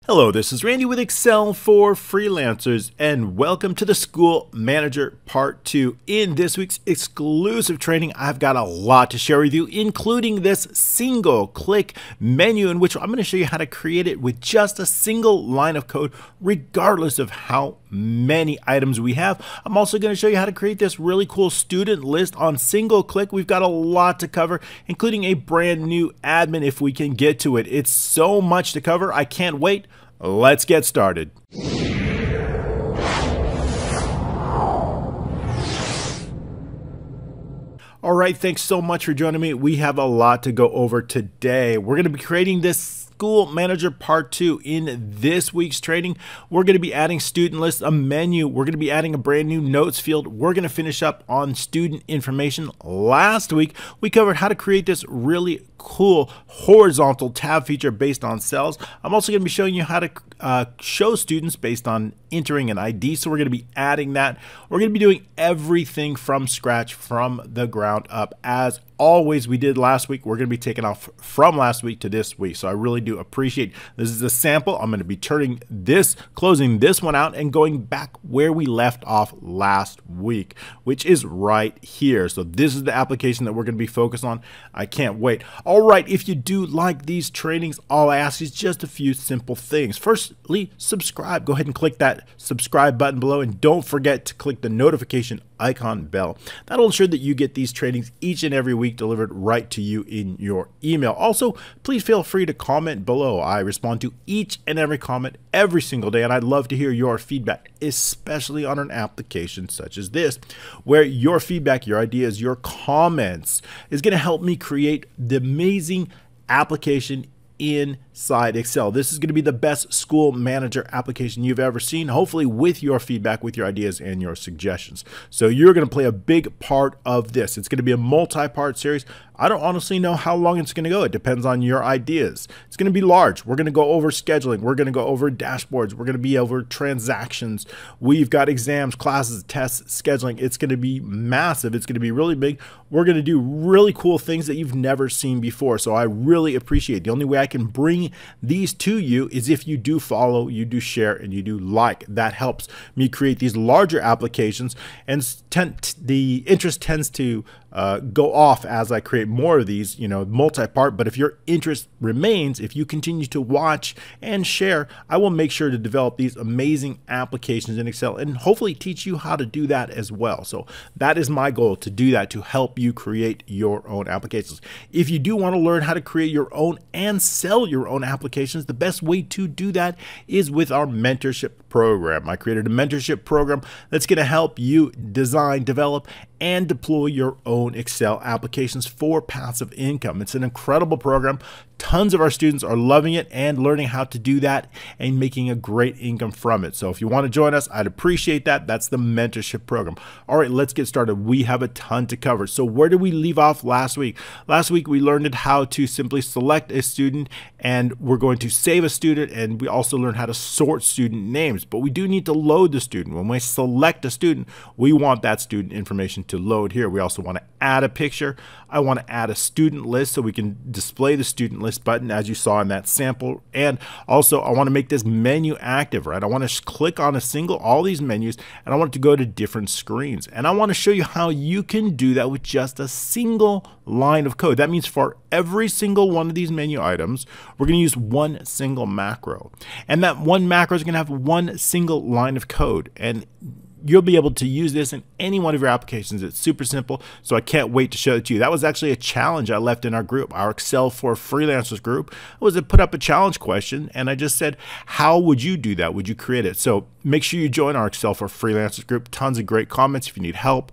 Hello, this is Randy with Excel for Freelancers, and welcome to the School Manager Part 2. In this week's exclusive training, I've got a lot to share with you, including this single-click menu in which I'm going to show you how to create it with just a single line of code, regardless of how many items we have. I'm also going to show you how to create this really cool student list on single click. We've got a lot to cover, including a brand new admin if we can get to it. It's so much to cover. I can't wait. Let's get started. All right, thanks so much for joining me. We have a lot to go over today. We're going to be creating this School Manager Part 2. In this week's training, we're going to be adding student lists, a menu. We're going to be adding a brand new notes field. We're going to finish up on student information. Last week, we covered how to create this really cool horizontal tab feature based on cells. I'm also going to be showing you how to show students based on entering an ID. So we're going to be adding that. We're going to be doing everything from scratch, from the ground up. As always we did last week, we're going to be taking off from last week to this week. So I really do appreciate this is a sample. I'm going to be closing this one out and going back where we left off last week, which is right here. So this is the application that we're going to be focused on. I can't wait. All right, if you do like these trainings, all I ask is just a few simple things. Firstly, subscribe. Go ahead and click that subscribe button below, and don't forget to click the notification icon bell. That'll ensure that you get these trainings each and every week delivered right to you in your email. Also, please feel free to comment below. I respond to each and every comment every single day, and I'd love to hear your feedback, especially on an application such as this, where your feedback, your ideas, your comments is going to help me create the amazing application inside Excel. This is going to be the best school manager application you've ever seen, hopefully with your feedback, with your ideas and your suggestions. So you're going to play a big part of this. It's going to be a multi-part series. I don't honestly know how long it's going to go. It depends on your ideas. It's going to be large. We're going to go over scheduling. We're going to go over dashboards. We're going to be over transactions. We've got exams, classes, tests, scheduling. It's going to be massive. It's going to be really big. We're going to do really cool things that you've never seen before. So I really appreciate it. The only way I can bring these to you is if you do follow, you do share, and you do like. That helps me create these larger applications, and the interest tends to go off as I create more of these, multi-part. But if your interest remains, if you continue to watch and share, I will make sure to develop these amazing applications in Excel and hopefully teach you how to do that as well. So that is my goal, to do that, to help you create your own applications. If you do want to learn how to create your own and sell your own applications, the best way to do that is with our mentorship program. I created a mentorship program that's going to help you design, develop, and deploy your own Excel applications for passive income. It's an incredible program. Tons of our students are loving it and learning how to do that and making a great income from it. So if you want to join us, I'd appreciate that. That's the mentorship program. All right, let's get started. We have a ton to cover. So where did we leave off last week? Last week we learned how to simply select a student, and we're going to save a student, and we also learned how to sort student names. But we do need to load the student. When we select a student, we want that student information to load here. We also want to add a picture. I want to add a student list so we can display the student list button as you saw in that sample. And also I want to make this menu active, right? I want to click on all these menus, and I want it to go to different screens. And I want to show you how you can do that with just a single line of code. That means for every single one of these menu items, we're going to use one single macro. And that one macro is going to have one single line of code. And you'll be able to use this in any one of your applications. It's super simple, so I can't wait to show it to you. That was actually a challenge I left in our group, our Excel for Freelancers group, was to put up a challenge question, and I just said, how would you do that? Would you create it? So make sure you join our Excel for Freelancers group. Tons of great comments if you need help.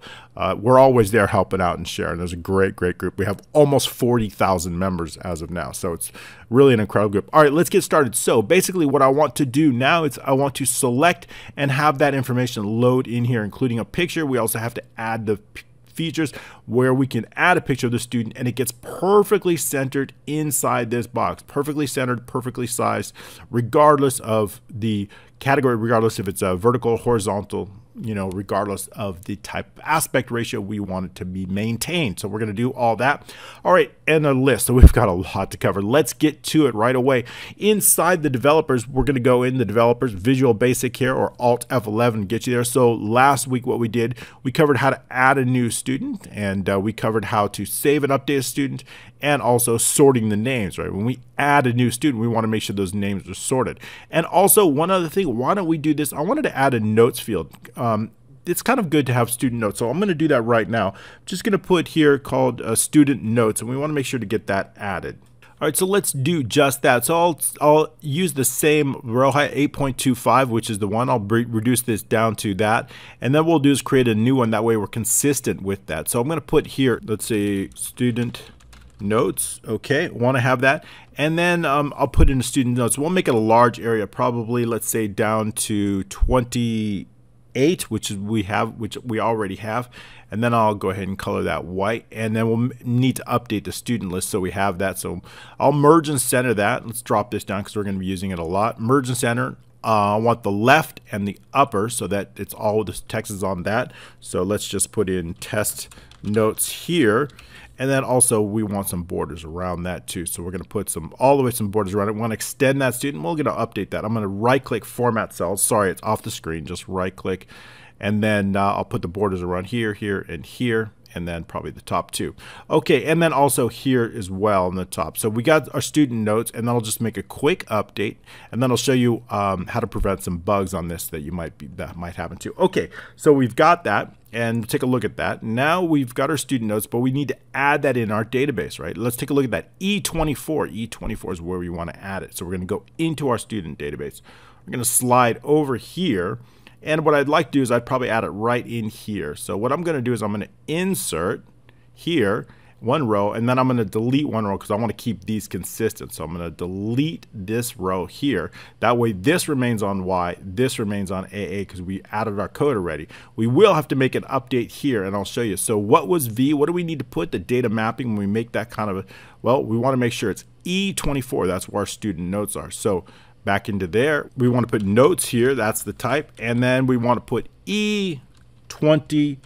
We're always there helping out and sharing. There's a great group. We have almost 40,000 members as of now, so it's really an incredible group. All right, let's get started. So basically what I want to do now is I want to select and have that information load in here, including a picture. We also have to add the features where we can add a picture of the student, and it gets perfectly centered inside this box, perfectly centered, perfectly sized, regardless of the category, regardless if it's a vertical, horizontal, regardless of the type of aspect ratio we want it to be maintained. So we're going to do all that. All right, and a list. So we've got a lot to cover. Let's get to it right away. Inside the developers, we're going to go in the developers, Visual Basic here, or Alt F11 to get you there. So last week what we did, we covered how to add a new student, and we covered how to save and update a student, and also sorting the names, right? When we add a new student, we want to make sure those names are sorted. And also one other thing, why don't we do this? I wanted to add a notes field. It's kind of good to have student notes, so I'm going to do that right now. I'm just going to put here called student notes, and we want to make sure to get that added. All right, so let's do just that. So I'll use the same row height, 8.25, which is the one. I'll reduce this down to that, and then what we'll do is create a new one. That way we're consistent with that. So I'm going to put here, let's say student notes. Okay, want to have that, and then I'll put in the student notes. We'll make it a large area, probably let's say down to 28, which we already have, and then I'll go ahead and color that white, and then we'll need to update the student list so we have that. So I'll merge and center that. Let's drop this down because we're going to be using it a lot. Merge and center. I want the left and the upper so that it's all the text is on that. So let's just put in test notes here. And then also we want some borders around that too. So we're going to put some borders around it. We want to extend that student. We're going to update that. I'm going to right click format cells. Sorry, it's off the screen. Just right click. And then I'll put the borders around here, here, and here. And then probably the top two. Okay, and then also here as well in the top. So we got our student notes, and then I'll just make a quick update, and then I'll show you how to prevent some bugs on this that might happen to. Okay, so we've got that, and take a look at that. Now we've got our student notes, but we need to add that in our database, right? Let's take a look at that. E24. E24 is where we want to add it. So we're going to go into our student database. We're going to slide over here. And what I'd like to do is I'd probably add it right in here. So what I'm going to do is I'm going to insert here one row, and then I'm going to delete one row because I want to keep these consistent. So I'm going to delete this row here. That way this remains on Y, this remains on AA because we added our code already. We will have to make an update here, and I'll show you. So what was V? What do we need to put? The data mapping when we make that kind of well, we want to make sure it's E24. That's where our student notes are. So back into there, we want to put notes here, that's the type, and then we want to put E24.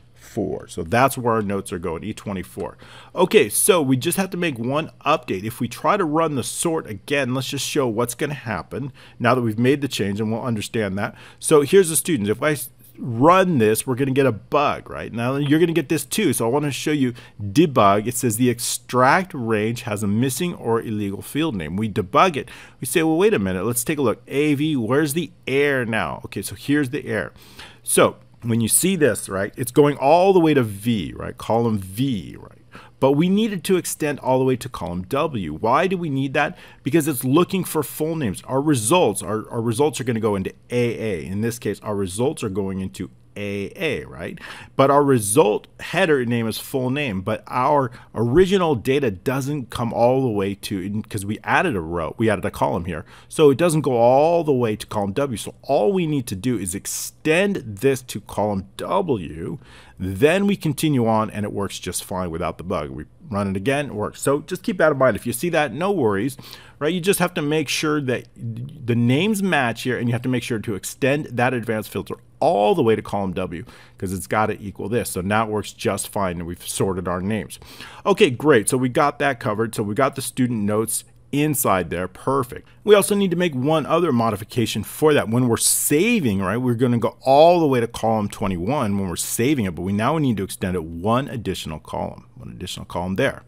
So that's where our notes are going, E24. Okay, so we just have to make one update. If we try to run the sort again, let's just show what's going to happen now that we've made the change, and we'll understand that. So here's the students. If I run this, we're going to get a bug, right? Now you're going to get this too. So I want to show you debug. It says the extract range has a missing or illegal field name. We debug it. We say, well, wait a minute. Let's take a look. AV, where's the error now? Okay, so here's the error. So when you see this, right, it's going all the way to V, right? Column V, right? But we needed to extend all the way to column W. Why do we need that? Because it's looking for full names. Our results are going to go into AA. In this case, our results are going into AA, right? But our result header name is full name, but our original data doesn't come all the way to, because we added a row, we added a column here. So it doesn't go all the way to column W. So all we need to do is extend this to column W. Then we continue on, and it works just fine without the bug. We run it again, it works. So just keep that in mind. If you see that, no worries, right? You just have to make sure that the names match here, and you have to make sure to extend that advanced filter all the way to column W because it's got to equal this. So now it works just fine, and we've sorted our names. Okay, great. So we got that covered. So we got the student notes inside there. Perfect. We also need to make one other modification for that. When we're saving, right, we're going to go all the way to column 21 when we're saving it, but we now need to extend it one additional column there.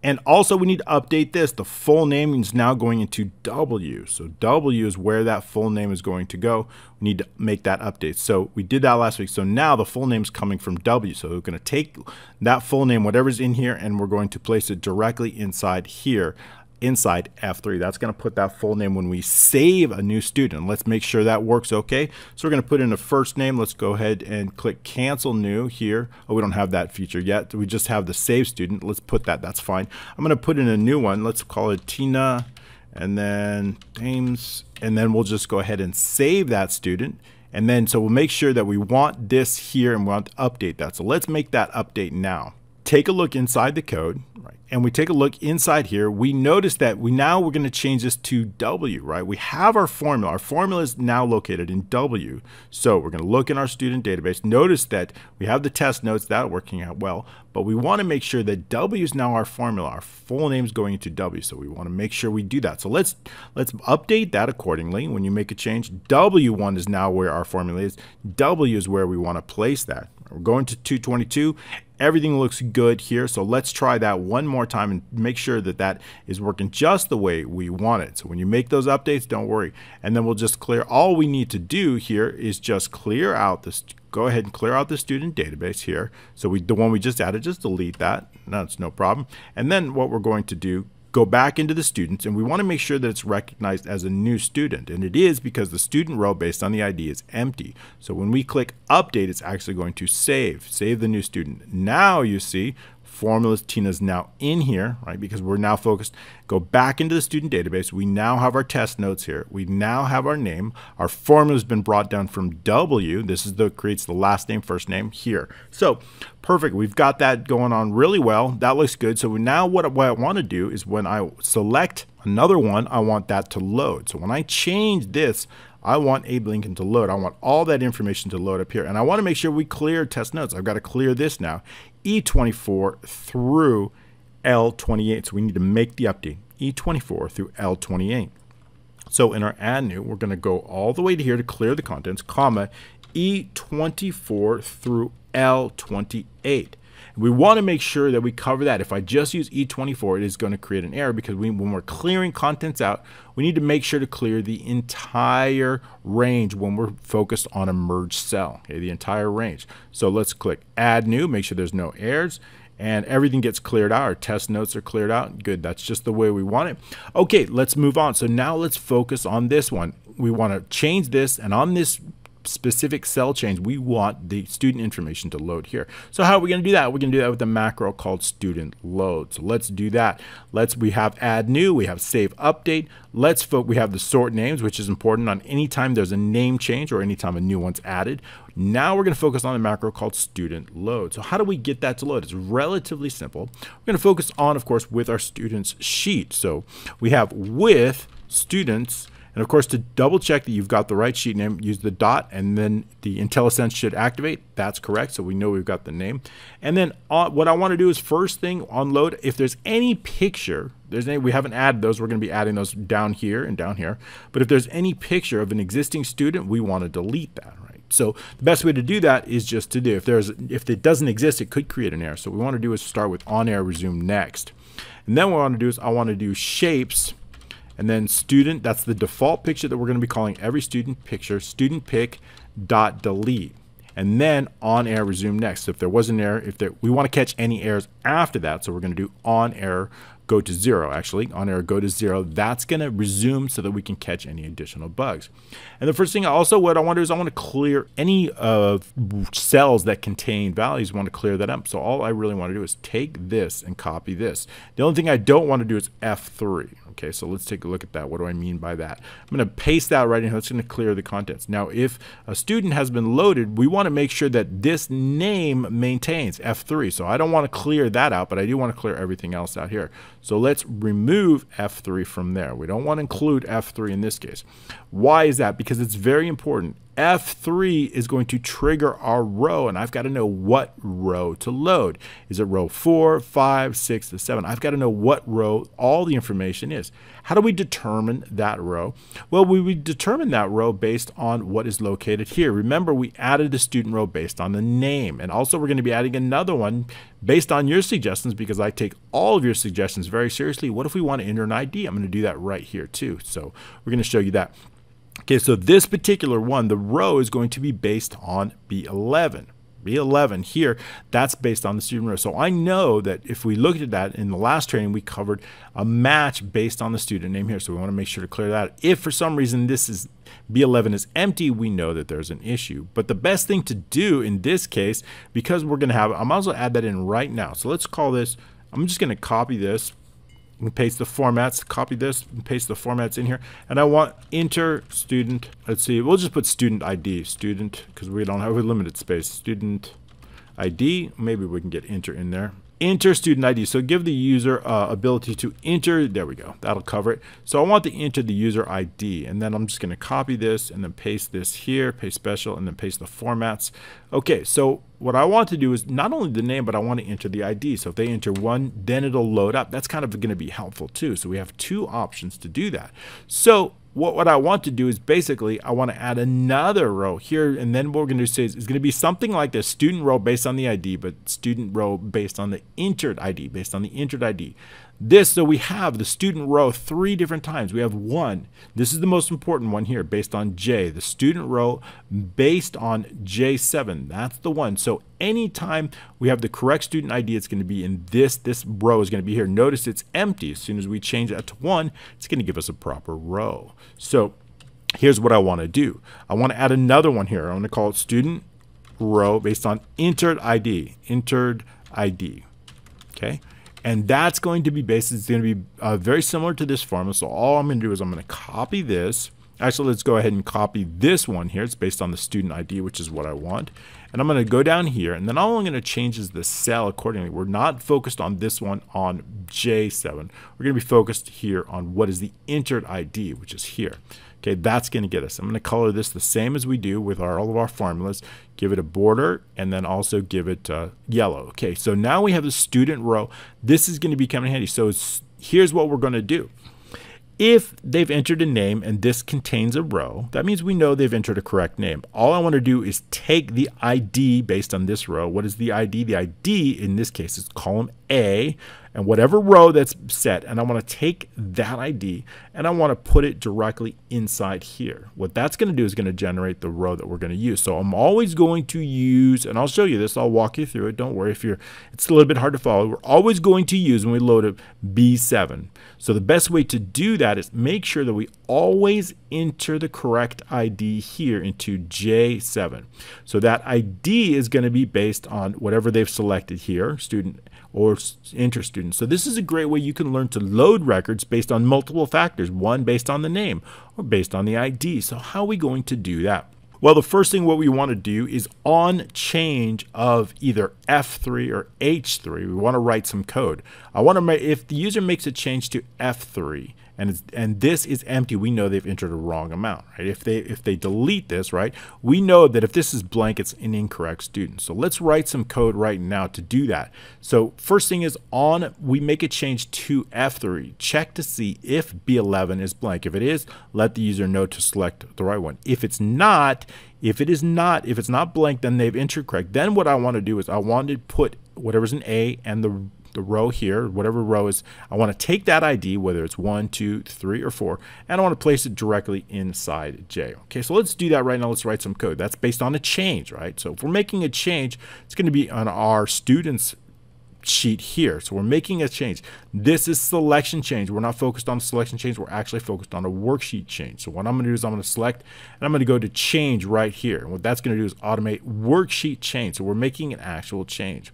And also we need to update this. The full name is now going into W. So W is where that full name is going to go. We need to make that update. So we did that last week. So now the full name is coming from W. So we're going to take that full name, whatever's in here, and we're going to place it directly inside here, inside F3. That's going to put that full name when we save a new student. Let's make sure that works okay. So we're going to put in a first name. Let's go ahead and click cancel new here. Oh, we don't have that feature yet. We just have the save student. Let's put that. That's fine. I'm going to put in a new one. Let's call it Tina, and then James, and then we'll just go ahead and save that student. And then so we'll make sure that we want this here and we want to update that. So let's make that update now. Take a look inside the code, right? and we take a look inside here, we notice that we're going to change this to W, right? We have our formula. Our formula is now located in W. So we're going to look in our student database. Notice that we have the test notes, that working out well, but we want to make sure that W is now our formula. Our full name is going into W, so we want to make sure we do that. So let's update that accordingly. When you make a change, W1 is now where our formula is. W is where we want to place that. We're going to 222. Everything looks good here, so let's try that one more time and make sure that that is working just the way we want it. So when you make those updates, don't worry. And then we'll just clear. All we need to do here is just clear out this. Go ahead and clear out the student database here. So the one we just added, just delete that. That's no problem. And then what we're going to do, go back into the students, and we want to make sure that it's recognized as a new student, and it is because the student row based on the ID is empty. So when we click update, it's actually going to save the new student. Now you see formulas Tina's now in here, right? Because we're now focused. Go back into the student database. We now have our test notes here. We now have our name. Our formula has been brought down from W. This is creates the last name, first name here. So perfect. We've got that going on really well. That looks good. So now what I want to do is when I select another one, I want that to load. So when I change this, I want Abe Lincoln to load. I want all that information to load up here. And I want to make sure we clear test notes. I've got to clear this now. E24 through L28. So we need to make the update. E24 through L28. So in our add new, we're going to go all the way to here to clear the contents, comma, E24 through L28. We want to make sure that we cover that. If I just use E24, it is going to create an error because when we're clearing contents out, we need to make sure to clear the entire range when we're focused on a merged cell, okay, the entire range. So let's click Add New, make sure there's no errors, and everything gets cleared out. Our test notes are cleared out. Good, that's just the way we want it. Okay, let's move on. So now let's focus on this one. We want to change this, and on this specific cell change, we want the student information to load here. So how are we going to do that? We're going to do that with a macro called student load. So let's do that. We have add new, we have save update. We have the sort names, which is important on any time there's a name change or anytime a new one's added. Now we're going to focus on the macro called student load. So how do we get that to load? It's relatively simple. We're going to focus on, of course, with our students sheet. So we have with students. And of course, to double check that you've got the right sheet name, use the dot, and then the IntelliSense should activate. That's correct, so we know we've got the name. And then what I want to do is first thing on load, if there's any picture, we haven't added those, we're going to be adding those down here and down here. But if there's any picture of an existing student, we want to delete that, right? So the best way to do that is just to do, if it doesn't exist, it could create an error. So what we want to do is start with on air resume next. And then what I want to do is I want to do shapes. And then student, that's the default picture that we're going to be calling every student picture, student pic dot delete. And then on air resume next. So if there was an error, we want to catch any errors after that. So we're going to do on error go to 0, actually. On error go to 0. That's going to resume so that we can catch any additional bugs. And the first thing also, what I want to do is I want to clear any of cells that contain values. I want to clear that up. So all I really want to do is take this and copy this. The only thing I don't want to do is F3. Okay, so let's take a look at that. What do I mean by that? I'm going to paste that right in here. It's going to clear the contents. Now, if a student has been loaded, we want to make sure that this name maintains F3. So I don't want to clear that out, but I do want to clear everything else out here. So let's remove F3 from there. We don't want to include F3 in this case. Why is that? Because it's very important. F3 is going to trigger our row, and I've got to know what row to load. Is it row 4, 5, 6, or 7? I've got to know what row all the information is. How do we determine that row? Well, we determine that row based on what is located here. Remember, we added a student row based on the name, and also we're going to be adding another one based on your suggestions because I take all of your suggestions very seriously. What if we want to enter an ID? I'm going to do that right here too. So we're going to show you that. Okay, so this particular one, the row is going to be based on B11. B11 here, that's based on the student row. So I know that if we looked at that in the last training, we covered a match based on the student name here. So we want to make sure to clear that. If for some reason B11 is empty, we know that there's an issue. But the best thing to do in this case, because we're going to have, I might as well add that in right now. So let's call this, I'm just going to copy this. And paste the formats, copy this and paste the formats in here. And I want enter student, let's see, we'll just put student ID, student, because we don't have a limited space. Student ID, maybe we can get enter in there. enter student ID. So give the user ability to enter. There we go. That'll cover it. So I want to enter the user ID, and then I'm just going to copy this and then paste this here, paste special, and then paste the formats. Okay, so what I want to do is not only the name, but I want to enter the ID. So if they enter 1, then it'll load up. That's kind of going to be helpful too. So we have 2 options to do that. So what I want to do is basically I want to add another row here, and then what we're going to say is going to be something like the student row based on the ID, but student row based on the entered ID, based on the entered ID. So we have the student row 3 different times. We have 1. This is the most important one here, based on J. The student row based on J7. That's the one. So anytime we have the correct student ID, it's going to be in this. This row is going to be here. Notice it's empty. As soon as we change that to 1, it's going to give us a proper row. So here's what I want to do. I want to add another one here. I want to call it student row based on entered ID. Entered ID. Okay. And that's going to be based, it's going to be very similar to this formula. So all I'm going to do is I'm going to copy this. Actually, let's go ahead and copy this one here. It's based on the student ID, which is what I want. And I'm going to go down here, and then all I'm going to change is the cell accordingly. We're not focused on this one on J7. We're going to be focused here on what is the entered ID, which is here. Okay, that's going to get us. I'm going to color this the same as we do with all of our formulas. Give it a border, and then also give it yellow. Okay, so now we have the student row. This is going to be coming handy. So here's what we're going to do. If they've entered a name and this contains a row, that means we know they've entered a correct name. All I want to do is take the ID based on this row. What is the ID? The ID in this case is column A, and whatever row that's set, and I want to take that ID and I want to put it directly inside here. What that's going to do is going to generate the row that we're going to use. So I'm always going to use, and I'll show you this, I'll walk you through it, don't worry if it's a little bit hard to follow. We're always going to use, when we load it, B7. So the best way to do that is make sure that we always enter the correct ID here into J7. So that ID is going to be based on whatever they've selected here, student or enter student. So this is a great way you can learn to load records based on multiple factors, one based on the name or based on the ID. So how are we going to do that? Well, the first thing what we want to do is on change of either F3 or H3, we want to write some code. If the user makes a change to F3 and this is empty, we know they've entered a wrong amount, right? If they delete this, right, we know that if this is blank, it's an incorrect student. So let's write some code right now to do that. So first thing is we make a change to F3. Check to see if B11 is blank. If it is, let the user know to select the right one. If it's not blank, then they've entered correct. Then what I want to do is I want to put whatever's an A and the row here, whatever row is, I want to take that ID, whether it's 1, 2, 3, or 4, and I want to place it directly inside J. Okay, so let's do that right now. Let's write some code. That's based on a change, right? So if we're making a change, it's going to be on our students sheet here. So we're making a change. This is selection change. We're not focused on selection change. We're actually focused on a worksheet change. So what I'm going to do is I'm going to select and I'm going to go to change right here. And what that's going to do is automate worksheet change. So we're making an actual change.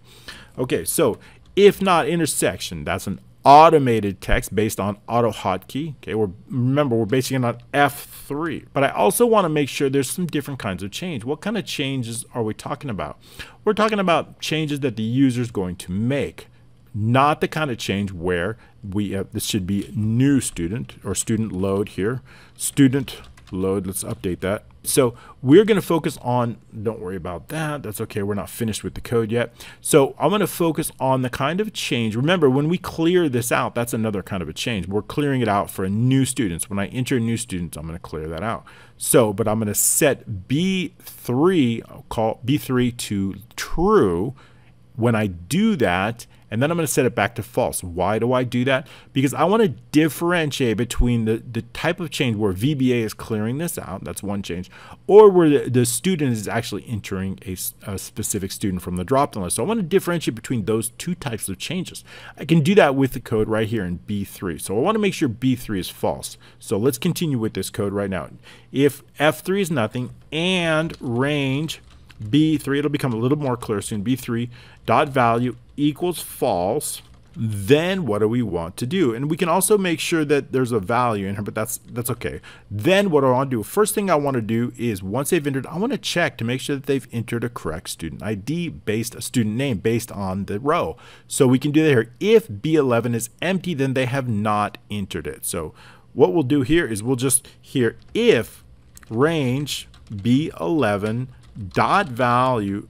Okay, so if not intersection, that's an automated text based on auto hotkey. Okay, remember we're basing it on F3. But I also want to make sure there's some different kinds of change. What kind of changes are we talking about? We're talking about changes that the user is going to make, not the kind of change where this should be new student or student load here. Student load, let's update that. So we're going to focus on, don't worry about that, that's okay, we're not finished with the code yet. So I'm going to focus on the kind of change. Remember, when we clear this out, that's another kind of a change. We're clearing it out for a new students. When I enter new students, I'm going to clear that out. So, but I'm going to set B3, I'll call B3 to true when I do that, and then I'm going to set it back to false. Why do I do that? Because I want to differentiate between the type of change where VBA is clearing this out, that's one change, or where the student is actually entering a specific student from the drop-down list. So I want to differentiate between those two types of changes. I can do that with the code right here in B3. So I want to make sure B3 is false. So let's continue with this code right now. If F3 is nothing and range B3, it'll become a little more clear soon. B3 dot value equals false. Then what do we want to do? And we can also make sure that there's a value in here, but that's okay. Then what do I want to do? First thing I want to do is once they've entered, I want to check to make sure that they've entered a correct student ID based, a student name based on the row. So we can do that here. If B11 is empty, then they have not entered it. So what we'll do here is we'll just here if range B11 dot value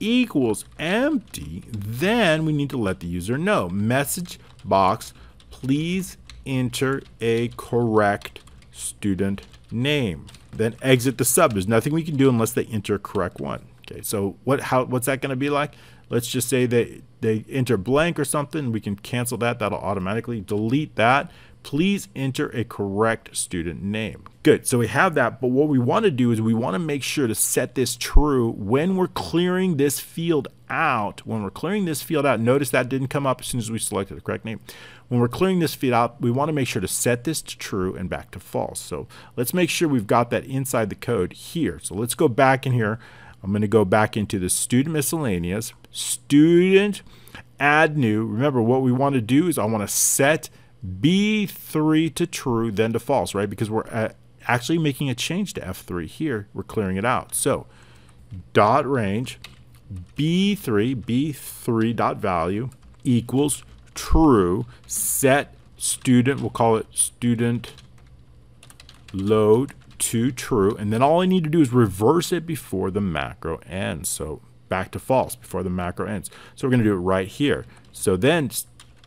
equals empty, then we need to let the user know. Message box, please enter a correct student name. Then exit the sub. There's nothing we can do unless they enter a correct one. Okay, so what's that going to be like? Let's just say that they enter blank or something. We can cancel that. That'll automatically delete that. Please enter a correct student name. Good, so we have that, but what we want to do is we want to make sure to set this true when we're clearing this field out. When we're clearing this field out, notice that didn't come up as soon as we selected the correct name. When we're clearing this field out, we want to make sure to set this to true and back to false. So let's make sure we've got that inside the code here. So let's go back in here. I'm going to go back into the student miscellaneous, student, add new. Remember what we want to do is I want to set B3 to true, then to false, right? Because we're actually making a change to F3 here. We're clearing it out. So dot range B3 dot value equals true. Set student, we'll call it student load to true. And then all I need to do is reverse it before the macro ends. So back to false before the macro ends. So we're going to do it right here. So then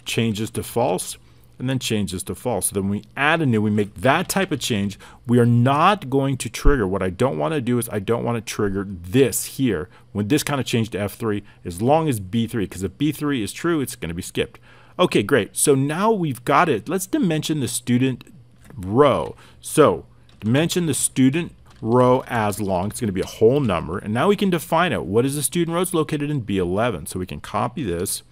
changes to false, and then changes to false. So then when we add a new, we make that type of change. We are not going to trigger. What I don't want to do is I don't want to trigger this here when this kind of change to F3 as long as B3, because if B3 is true, it's going to be skipped. Okay, great. So now we've got it. Let's dimension the student row. So dimension the student row as long. It's going to be a whole number. And now we can define it. What is the student row? It's located in B11. So we can copy this,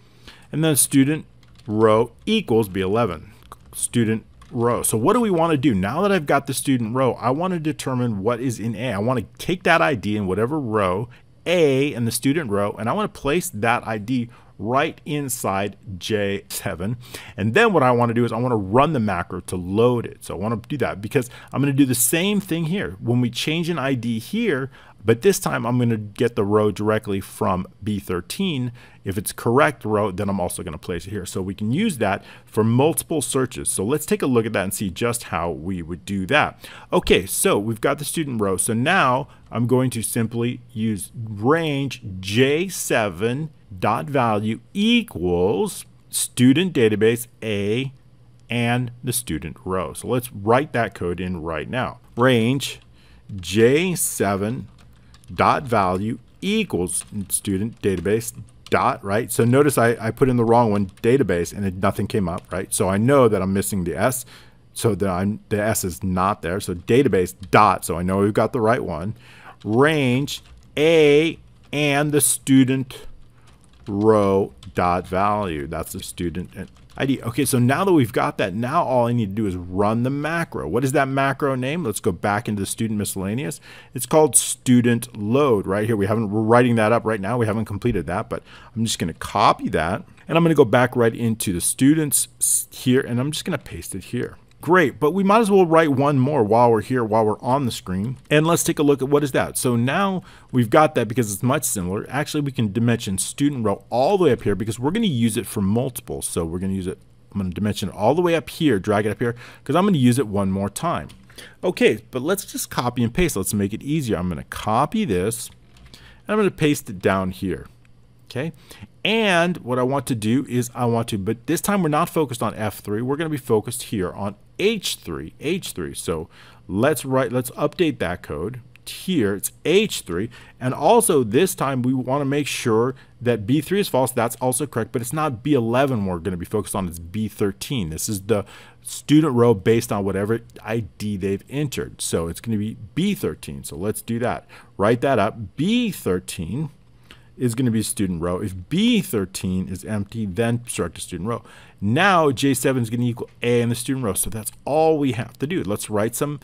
and then student row equals B11 student row. So what do we want to do now that I've got the student row? I want to determine what is in A. I want to take that ID in whatever row A in the student row, and I want to place that ID right inside J7. And then what I want to do is I want to run the macro to load it. So I want to do that because I'm going to do the same thing here. When we change an ID here, but this time I'm going to get the row directly from B13. If it's correct row, then I'm also going to place it here. So we can use that for multiple searches. So let's take a look at that and see just how we would do that. Okay, so we've got the student row. So now I'm going to simply use range J7 dot value equals student database A and the student row. So let's write that code in right now. Range J7 dot value equals student database dot, right? So notice I put in the wrong one, database, and nothing came up, right? So I know that I'm missing the S, so that the S is not there. So database dot, so I know we've got the right one. Range A and the student row dot value. That's the student ID. Okay, so now that we've got that, now all I need to do is run the macro. What is that macro name? Let's go back into the student miscellaneous. It's called student load right here. We're writing that up right now. We haven't completed that, but I'm just going to copy that, and I'm going to go back right into the students here, and I'm just going to paste it here. Great, but we might as well write one more while we're here, while we're on the screen. And let's take a look at what is that. So now we've got that because it's much similar. Actually, we can dimension student row all the way up here because we're going to use it for multiple. So we're going to use it, I'm going to dimension it all the way up here, drag it up here, because I'm going to use it one more time. Okay, but let's just copy and paste. Let's make it easier. I'm going to copy this, and I'm going to paste it down here. Okay, and what I want to do is but this time we're not focused on F3. We're going to be focused here on H3. So let's update that code. Here it's H3, and also this time we want to make sure that B3 is false. That's also correct, but it's not B11 we're going to be focused on. It's B13. This is the student row based on whatever ID they've entered. So it's going to be B13. So let's do that. Write that up. B13 is going to be student row. If B13 is empty, then construct a student row. Now J7 is going to equal A in the student row. So that's all we have to do. Let's write some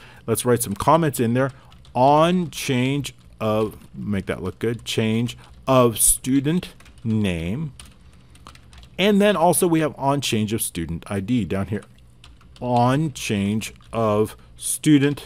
comments in there on change of, make that look good, change of student name And then also we have on change of student ID down here. On change of student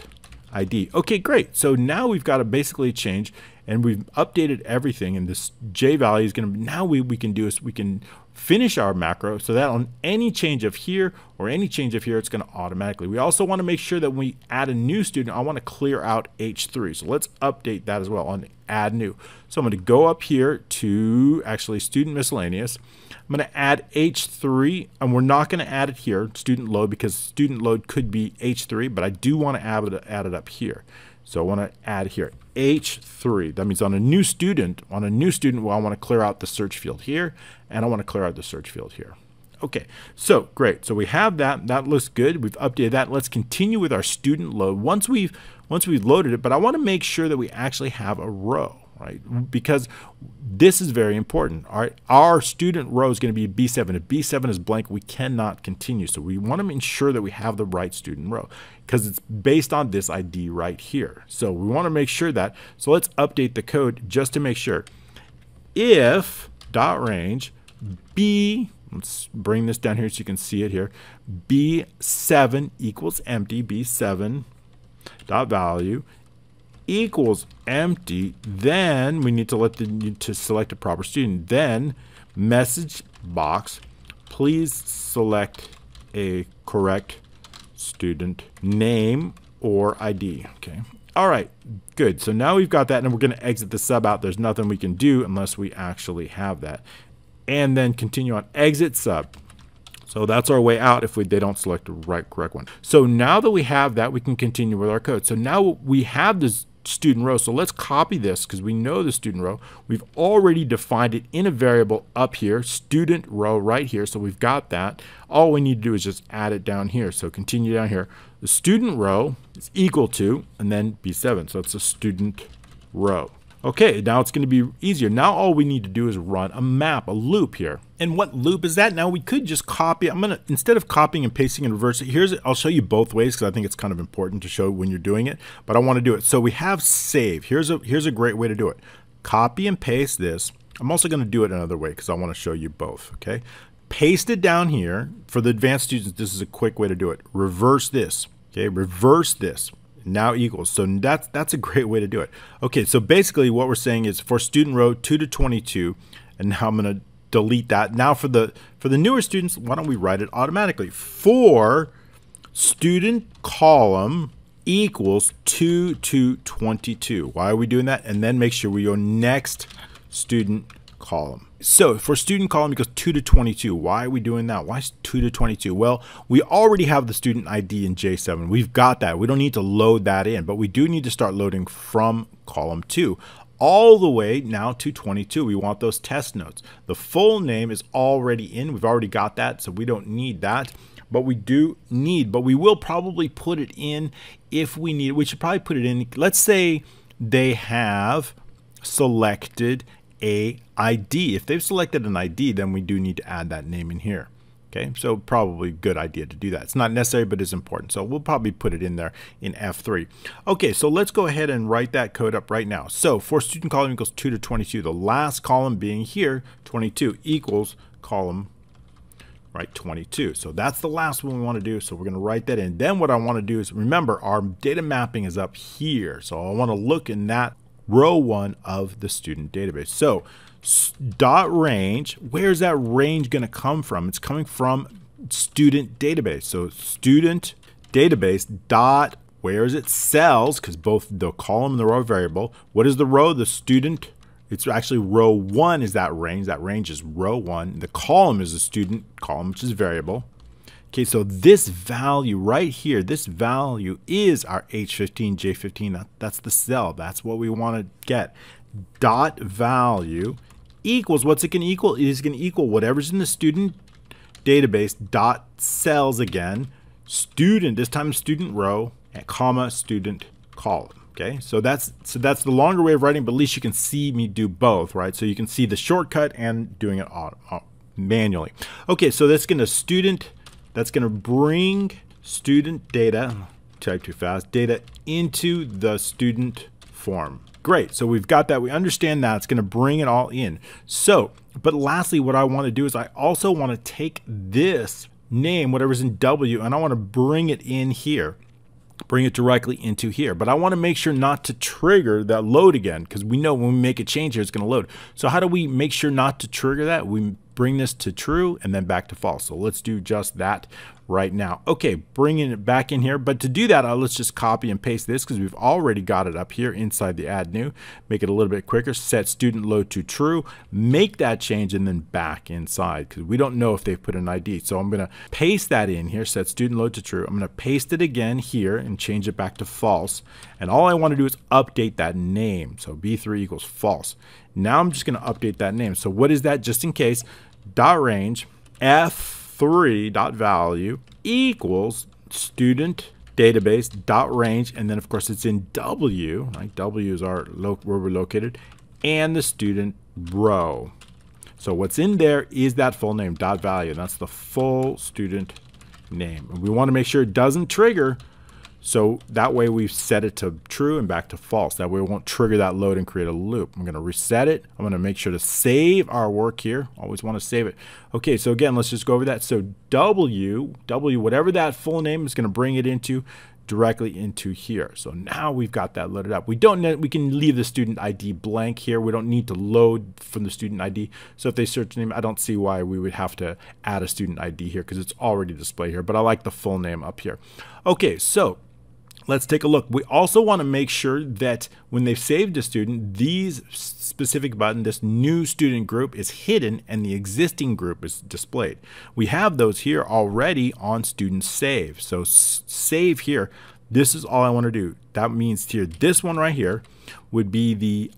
ID. Okay, great. So now we've got to basically change, and we've updated everything, and this J value is going to, now we can do is we can finish our macro so that on any change of here or any change of here, it's going to automatically. We also want to make sure that when we add a new student, I want to clear out H3. So let's update that as well on add new. So I'm going to go up here to actually student miscellaneous. I'm going to add H3, and we're not going to add it here, student load, because student load could be H3, but I do want to add it up here. So I want to add here H3. That means on a new student, well, I want to clear out the search field here, and I want to clear out the search field here. Okay, so great. So we have that. That looks good. We've updated that. Let's continue with our student load once we've loaded it, but I want to make sure that we actually have a row, right? Because this is very important. All right, our student row is going to be B7. If B7 is blank, we cannot continue. So we want to ensure that we have the right student row because it's based on this ID right here. So we want to make sure that. So let's update the code just to make sure. If dot range B, let's bring this down here so you can see it here. B7 equals empty. B7 dot value equals empty, then we need to select a proper student. Then message box, please select a correct student name or ID. Okay. All right, good. So now we've got that, and we're going to exit the sub out. There's nothing we can do unless we actually have that. And then continue on exit sub. So that's our way out if they don't select the correct one. So now that we have that, we can continue with our code. So now we have this student row. So let's copy this because we know the student row. We've already defined it in a variable up here, student row right here. So we've got that. All we need to do is just add it down here. So continue down here. The student row is equal to, and then B7. So it's a student row. Okay, now it's going to be easier. Now all we need to do is run a map, a loop here. And what loop is that? Now we could just copy. I'm going to, instead of copying and pasting and reverse it, I'll show you both ways because I think it's kind of important to show when you're doing it, but I want to do it. So we have save. Here's a great way to do it. Copy and paste this. I'm also going to do it another way because I want to show you both, okay? Paste it down here. For the advanced students, this is a quick way to do it. Reverse this, okay? Reverse this. Now equals. So that's a great way to do it. Okay, so basically what we're saying is for student row 2 to 22, and now I'm going to delete that. Now for the newer students, why don't we write it automatically? For student column equals 2 to 22. Why are we doing that? And then make sure we go next student column. So for student column equals 2 to 22. Why are we doing that? Why is 2 to 22? Well, we already have the student ID in J7. We've got that. We don't need to load that in, but we do need to start loading from column 2 all the way now to 22. We want those test notes. The full name is already in. We've already got that, so we don't need that. But we will probably put it in if we need it. We should probably put it in. Let's say they have selected a ID. If they've selected an ID, then we do need to add that name in here. Okay, so probably a good idea to do that. It's not necessary, but it's important. So we'll probably put it in there in F3. Okay, so let's go ahead and write that code up right now. So for student column equals 2 to 22, the last column being here, 22 equals column, right, 22. So that's the last one we want to do. So we're going to write that in. Then what I want to do is, remember, our data mapping is up here. So I want to look in that row 1 of the student database. So dot range, where's that range going to come from? It's coming from student database. So student database dot, where is it? Cells, because both the column and the row are variable. What is the row? The student. It's actually row 1 is that range. That range is row 1. The column is the student column, which is variable. Okay, so this value right here, this value is our H15, J15. That's the cell. That's what we want to get. Dot value equals, what's it going to equal? It is going to equal whatever's in the student database, dot cells again, student, this time student row, and comma, student column. Okay, so that's the longer way of writing, but at least you can see me do both, right? So you can see the shortcut and doing it manually. Okay, so that's going to bring student data, type too fast, data into the student form. Great. So we've got that. We understand that. It's going to bring it all in. So, but lastly, what I want to do is I also want to take this name, whatever's in W, and I want to bring it in here. Bring it directly into here. But I want to make sure not to trigger that load again, because we know when we make a change here, it's going to load. So how do we make sure not to trigger that? We bring this to true and then back to false. So let's do just that right now. Okay, bringing it back in here. But to do that, let's just copy and paste this because we've already got it up here inside the add new. Make it a little bit quicker. Set student load to true. Make that change and then back inside because we don't know if they've put an ID. So I'm going to paste that in here. Set student load to true. I'm going to paste it again here and change it back to false. And all I want to do is update that name. So B3 equals false. Now I'm just going to update that name. So what is that? Just in case, dot range f3 dot value equals student database dot range, and then of course it's in W, right? W is our where we're located, and the student row. So what's in there is that full name dot value. That's the full student name. And we want to make sure it doesn't trigger. So that way we've set it to true and back to false. That way we won't trigger that load and create a loop. I'm going to reset it. I'm going to make sure to save our work here. Always want to save it. Okay, so again, let's just go over that. So W, whatever that full name is going to bring it into directly into here. So now we've got that loaded up. We can leave the student ID blank here. We don't need to load from the student ID. So if they search name, I don't see why we would have to add a student ID here because it's already displayed here, but I like the full name up here. Okay, so let's take a look. We also want to make sure that when they've saved a student, these specific button, this new student group is hidden and the existing group is displayed. We have those here already on student save. So save here. This is all I want to do. That means here, this one right here would be the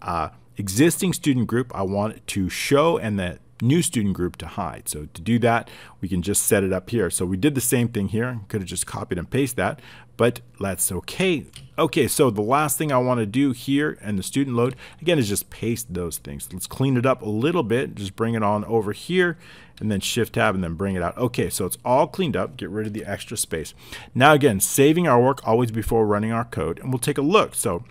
existing student group I want it to show and the new student group to hide. So to do that, we can just set it up here. So we did the same thing here. Could have just copied and pasted that, but that's okay. Okay, so the last thing I want to do here and the student load, again, is just paste those things. Let's clean it up a little bit. Just bring it on over here and then shift tab and then bring it out. Okay, so it's all cleaned up. Get rid of the extra space. Now again, saving our work always before running our code, and we'll take a look. So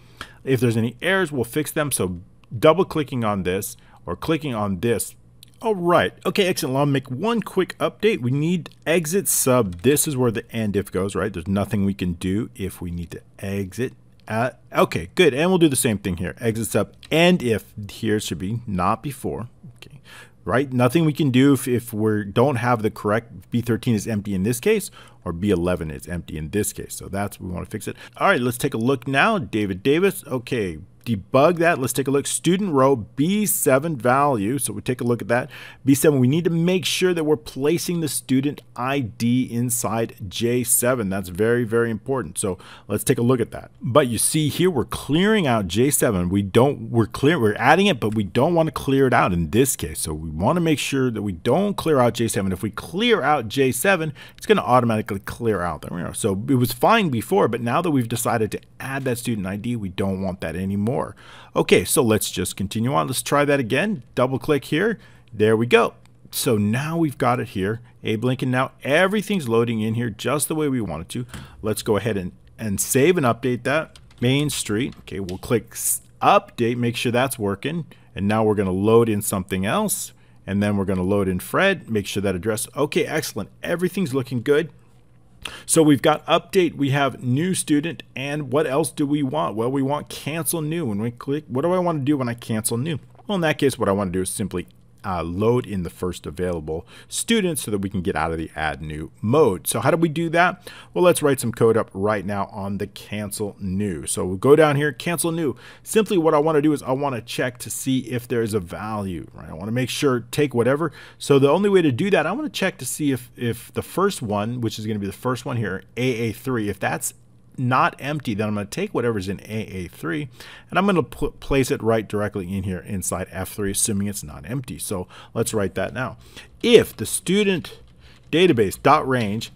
if there's any errors, we'll fix them. So double clicking on this or clicking on this. All right. Okay, excellent. I'll make one quick update. We need exit sub. This is where the end if goes, right? There's nothing we can do if we need to exit. Okay, good. And we'll do the same thing here. Exit sub end if here should be not before. Okay, right? Nothing we can do if we don't have the correct B13 is empty in this case, or B11 is empty in this case. So that's we want to fix it. All right, let's take a look now. David Davis. Okay. Debug that. Let's take a look. Student row B7 value. So we take a look at that. B7, we need to make sure that we're placing the student ID inside J7. That's very, very important. So let's take a look at that. But you see here, we're clearing out J7. We're adding it, but we don't want to clear it out in this case. So we want to make sure that we don't clear out J7. If we clear out J7, it's going to automatically clear out. There we are. So it was fine before, but now that we've decided to add that student ID, we don't want that anymore. Okay, so let's just continue on. Let's try that again. Double click here. There we go. So now we've got it here. Abe Lincoln. Now everything's loading in here just the way we want it to. Let's go ahead and save and update that. Main Street. Okay, we'll click update, make sure that's working. And now we're going to load in something else. And then we're going to load in Fred, make sure that address. Okay, excellent. Everything's looking good. So we've got update, we have new student, and what else do we want? Well, we want cancel new. When we click, what do I want to do when I cancel new? Well, in that case, what I want to do is simply load in the first available student so that we can get out of the add new mode. So how do we do that? Well, let's write some code up right now on the cancel new. So we'll go down here, cancel new. Simply what I want to do is I want to check to see if there's a value, right? I want to make sure, take whatever. So the only way to do that, I want to check to see if the first one, which is going to be the first one here, AA3, if that's not empty, then I'm going to take whatever's in AA3 and I'm going to place it right directly in here inside F3, assuming it's not empty. So let's write that now. If the student database dot range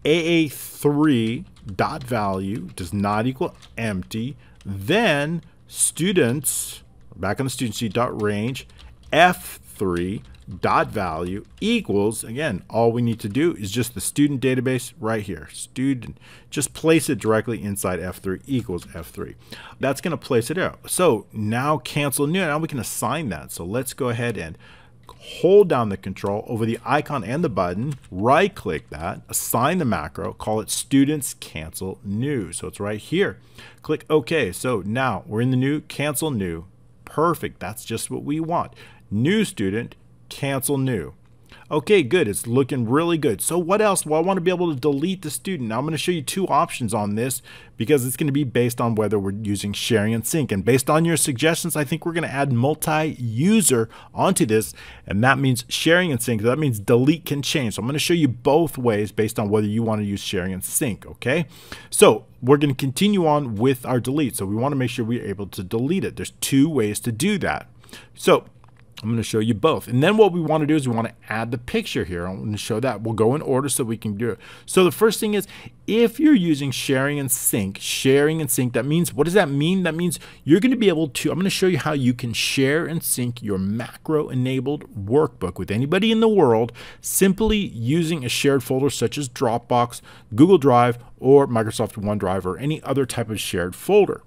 AA3 dot value does not equal empty, then students, back on the student sheet, dot range F3 dot value equals, again, all we need to do is just the student database right here. Student, just place it directly inside F3 equals F3. That's going to place it out. So now cancel new. Now we can assign that. So let's go ahead and hold down the control over the icon and the button, right click that, assign the macro, call it students cancel new. So it's right here. Click OK. So now we're in the new, cancel new. Perfect. That's just what we want. New student, cancel new. Okay, good. It's looking really good. So what else? Well, I want to be able to delete the student. Now I'm going to show you two options on this because it's going to be based on whether we're using sharing and sync. And based on your suggestions, I think we're going to add multi-user onto this. And that means sharing and sync. That means delete can change. So I'm going to show you both ways based on whether you want to use sharing and sync. Okay, so we're going to continue on with our delete. So we want to make sure we're able to delete it. There's two ways to do that. So I'm going to show you both. And then what we want to do is we want to add the picture here. I'm going to show that. We'll go in order so we can do it. So the first thing is, if you're using sharing and sync, that means, what does that mean? That means you're going to be able to, I'm going to show you how you can share and sync your macro-enabled workbook with anybody in the world simply using a shared folder such as Dropbox, Google Drive, or Microsoft OneDrive, or any other type of shared folder.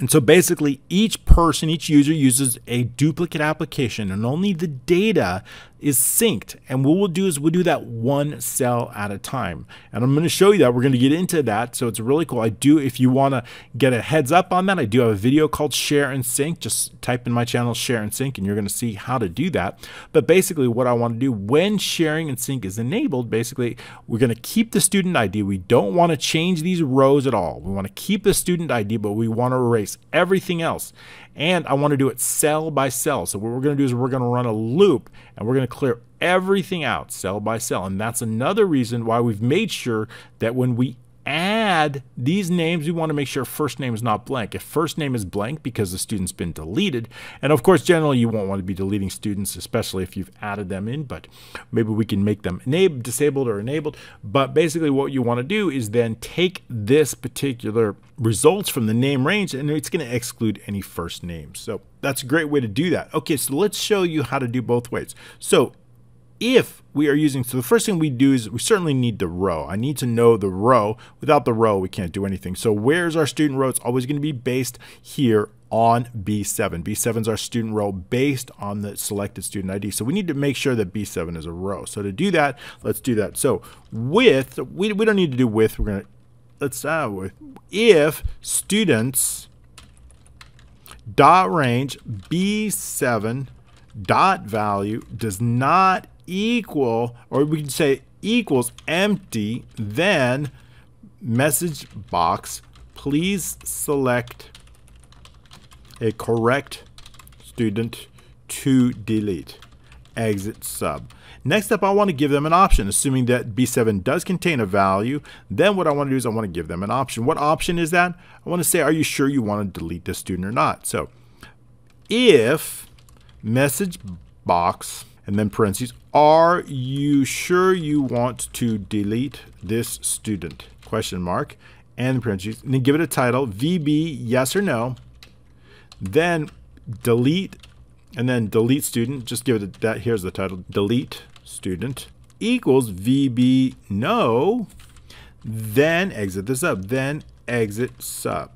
And so basically each person, each user uses a duplicate application and only the data is synced. And what we'll do is we'll do that one cell at a time. And I'm going to show you that. We're going to get into that. So it's really cool. If you want to get a heads up on that, I do have a video called Share and Sync. Just type in my channel, Share and Sync, and you're going to see how to do that. But basically what I want to do when sharing and sync is enabled, basically we're going to keep the student ID. We don't want to change these rows at all. We want to keep the student ID, but we want to erase everything else. And I want to do it cell by cell. So what we're going to do is we're going to run a loop and we're going to clear everything out cell by cell. And that's another reason why we've made sure that when we add these names, we want to make sure first name is not blank. If first name is blank because the student's been deleted, and of course generally you won't want to be deleting students, especially if you've added them in, but maybe we can make them disabled or enabled. But basically what you want to do is then take this particular results from the name range and it's going to exclude any first names. So that's a great way to do that. Okay, so let's show you how to do both ways. So if we are using, so the first thing we do is we certainly need the row. I need to know the row. Without the row, we can't do anything. So where's our student row? It's always going to be based here on B7. B7 is our student row based on the selected student ID. So we need to make sure that B7 is a row. So to do that, let's do that. So with, we don't need to do with, we're going to, let's start with if students dot range B7 dot value does not equal, or we can say equals empty, then message box, please select a correct student to delete, exit sub. Next up, I want to give them an option, assuming that B7 does contain a value. Then what I want to do is I want to give them an option. What option is that? I want to say, are you sure you want to delete this student or not? So if message box, and then parentheses, are you sure you want to delete this student? Question mark, and parentheses, and then give it a title, VB, yes or no. Then delete, and then delete student, just give it that, here's the title, delete student, equals VB, no. Then exit this up, then exit sub.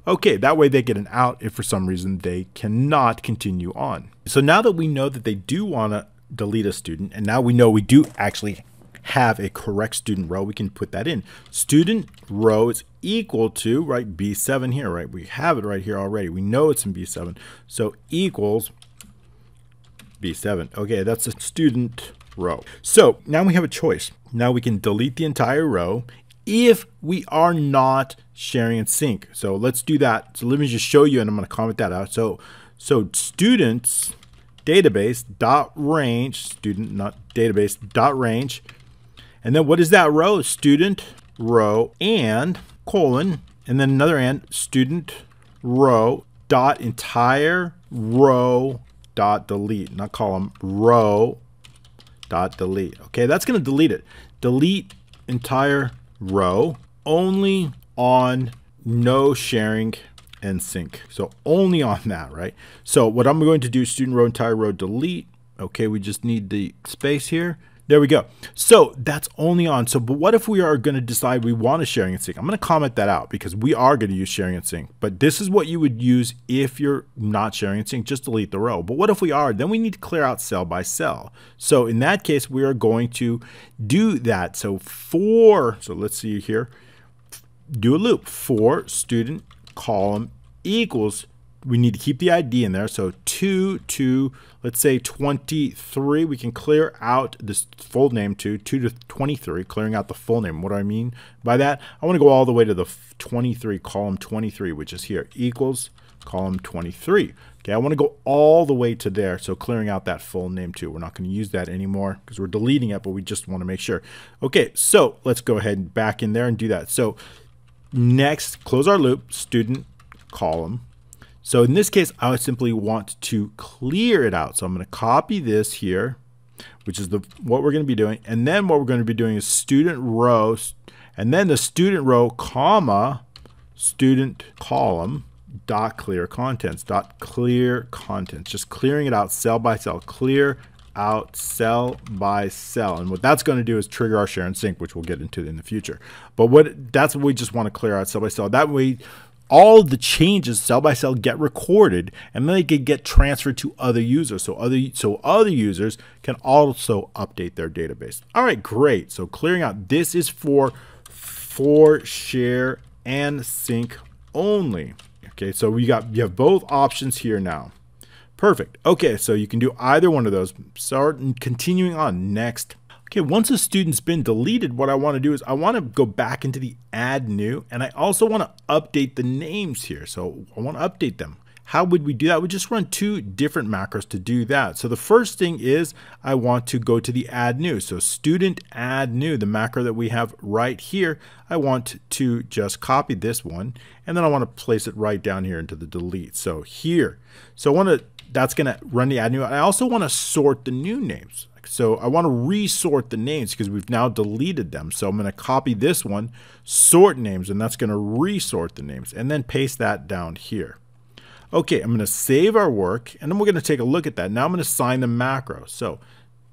Okay, that way they get an out if for some reason they cannot continue on. So now that we know that they do want to delete a student, and now we know we do actually have a correct student row, we can put that in. Student row is equal to, right, B7 here, right? We have it right here already. We know it's in B7. So equals B7. Okay, that's a student row. So now we have a choice. Now we can delete the entire row if we are not sharing and sync. So let's do that. So let me just show you, and I'm going to comment that out. So students database dot range, student not database dot range, and then what is that row? Student row and colon, and then another and student row dot entire row dot delete, not column, row dot delete. Okay, that's going to delete it. Delete entire row only on no sharing and sync. So only on that, right? So what I'm going to do, student row entire row delete. Okay, we just need the space here. There we go. So that's only on. So, but what if we are going to decide we want a sharing and sync? I'm going to comment that out because we are going to use sharing and sync. But this is what you would use if you're not sharing and sync. Just delete the row. But what if we are? Then we need to clear out cell by cell. So in that case, we are going to do that. So let's see here. Do a loop. For student column equals, we need to keep the ID in there. So 2 to, let's say 23, we can clear out this full name to 2 to 23, clearing out the full name. What do I mean by that? I want to go all the way to the 23, column 23, which is here, equals column 23. Okay, I want to go all the way to there, so clearing out that full name too. We're not going to use that anymore because we're deleting it, but we just want to make sure. Okay, so let's go ahead and back in there and do that. So next, close our loop, student column. So in this case, I would simply want to clear it out. So I'm going to copy this here, which is what we're going to be doing. And then what we're going to be doing is student row, and then the student row, comma, student column, dot clear contents, just clearing it out cell by cell, clear out cell by cell. And what that's going to do is trigger our share and sync, which we'll get into in the future. But that's what we just want to clear out cell by cell. That way, all the changes cell by cell get recorded, and then they can get transferred to other users. So other users can also update their database. All right, great. So clearing out, this is for share and sync only. Okay, so you have both options here now. Perfect. Okay, so you can do either one of those. Start and continuing on. Next. Okay, once a student's been deleted, what I want to do is I want to go back into the add new, and I also want to update the names here. So I want to update them. How would we do that? We just run two different macros to do that. So the first thing is I want to go to the add new. So student add new, the macro that we have right here, I want to just copy this one, and then I want to place it right down here into the delete. So here, that's going to run the add new. I also want to sort the new names. So I want to resort the names because we've now deleted them. So I'm going to copy this one, sort names, and that's going to resort the names, and then paste that down here. Okay, I'm going to save our work, and then we're going to take a look at that. Now I'm going to assign the macro. So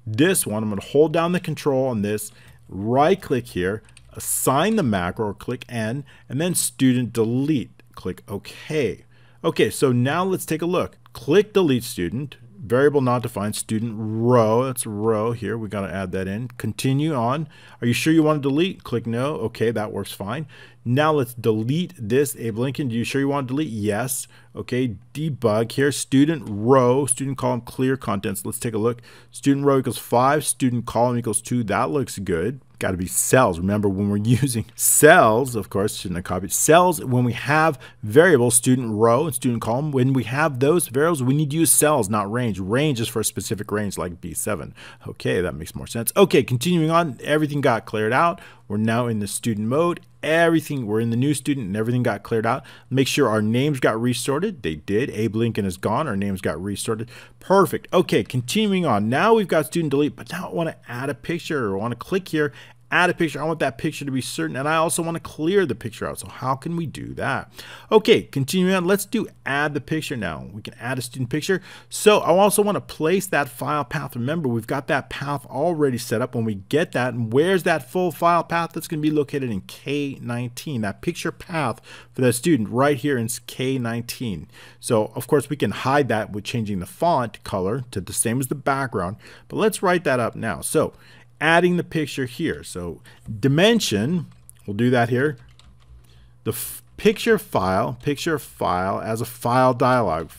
this one, I'm going to hold down the control on this, right click here, assign the macro, or click N, and then student delete. Click OK. Okay, so now let's take a look. Click delete student. Variable not defined, student row, that's row here, we got to add that in. Continue on. Are you sure you want to delete? Click no. Okay, that works fine. Now let's delete this. Abe Lincoln, do you sure you want to delete? Yes. Okay, debug here, student row, student column clear contents. Let's take a look. Student row equals 5, student column equals 2. That looks good. Got to be cells. Remember, when we're using cells, of course, shouldn't have copied cells. When we have variables, student row and student column, when we have those variables, we need to use cells, not range. Range is for a specific range like B7. Okay, that makes more sense. Okay, continuing on, everything got cleared out. We're now in the student mode. We're in the new student and everything got cleared out. Make sure our names got resorted. They did. Abe Lincoln is gone. Our names got resorted. Perfect. Okay, continuing on. Now we've got student delete, but now I want to add a picture, or I want to click here, add a picture. I want that picture to be certain, and I also want to clear the picture out. So how can we do that? Okay, continuing on, let's do add the picture now. We can add a student picture. So I also want to place that file path. Remember, we've got that path already set up. When we get that, and where's that full file path? That's going to be located in K19, that picture path for that student right here in K19. So of course we can hide that with changing the font color to the same as the background, but let's write that up now. So adding the picture here. So dimension, we'll do that here. The picture file as a file dialog.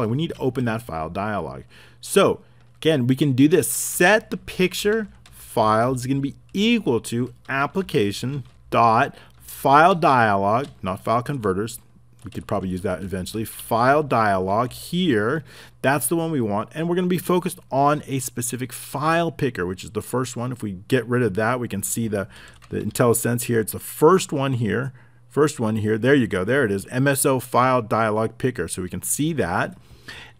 We need to open that file dialog. So again, we can do this. Set the picture file is going to be equal to application dot file dialog, not file converters. We could probably use that eventually. File dialog here. That's the one we want. And we're going to be focused on a specific file picker, which is the first one. If we get rid of that, we can see the IntelliSense here. It's the first one here. There you go. There it is. MSO file dialog picker. So we can see that.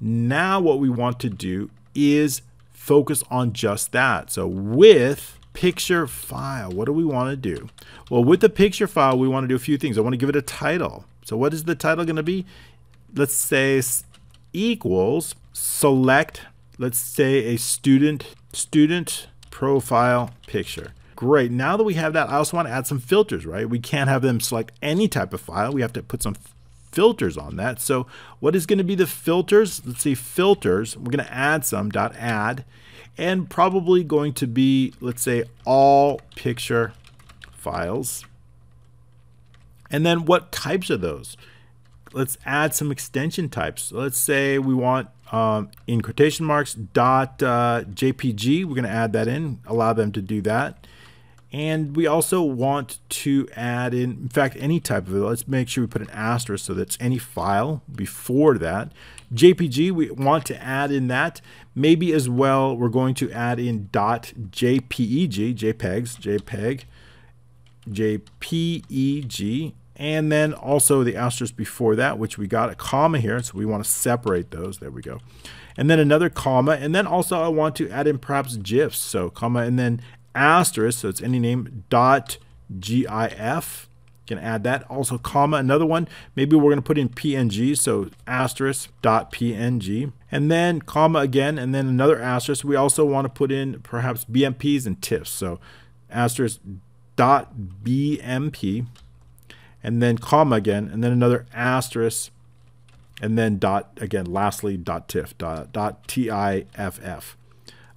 Now what we want to do is focus on just that. So with picture file, what do we want to do? Well, with the picture file, we want to do a few things. I want to give it a title. So what is the title going to be? Let's say equals select, let's say, a student profile picture. Great. Now that we have that, I also want to add some filters, right? We can't have them select any type of file. We have to put some filters on that. So what is going to be the filters? Let's see, filters. We're going to add some .add, and probably going to be, let's say, all picture files. And then what types are those? Let's add some extension types. Let's say we want in quotation marks .jpg. We're going to add that in, allow them to do that. And we also want to add in fact, any type of it. Let's make sure we put an asterisk so that's any file before that. JPG, we want to add in that. Maybe as well, we're going to add in .jpeg, JPEG, JPEG, and then also the asterisk before that, which we got a comma here, so we want to separate those. There we go. And then another comma, and then also I want to add in perhaps GIFs, so comma, and then asterisk, so it's any name, .gif. Can add that. Also comma, another one. Maybe we're going to put in PNG, so asterisk .png, and then comma again, and then another asterisk. We also want to put in perhaps BMPs and TIFFs, so asterisk .bmp, and then comma again, and then another asterisk, and then dot again, lastly .tiff, .tiff.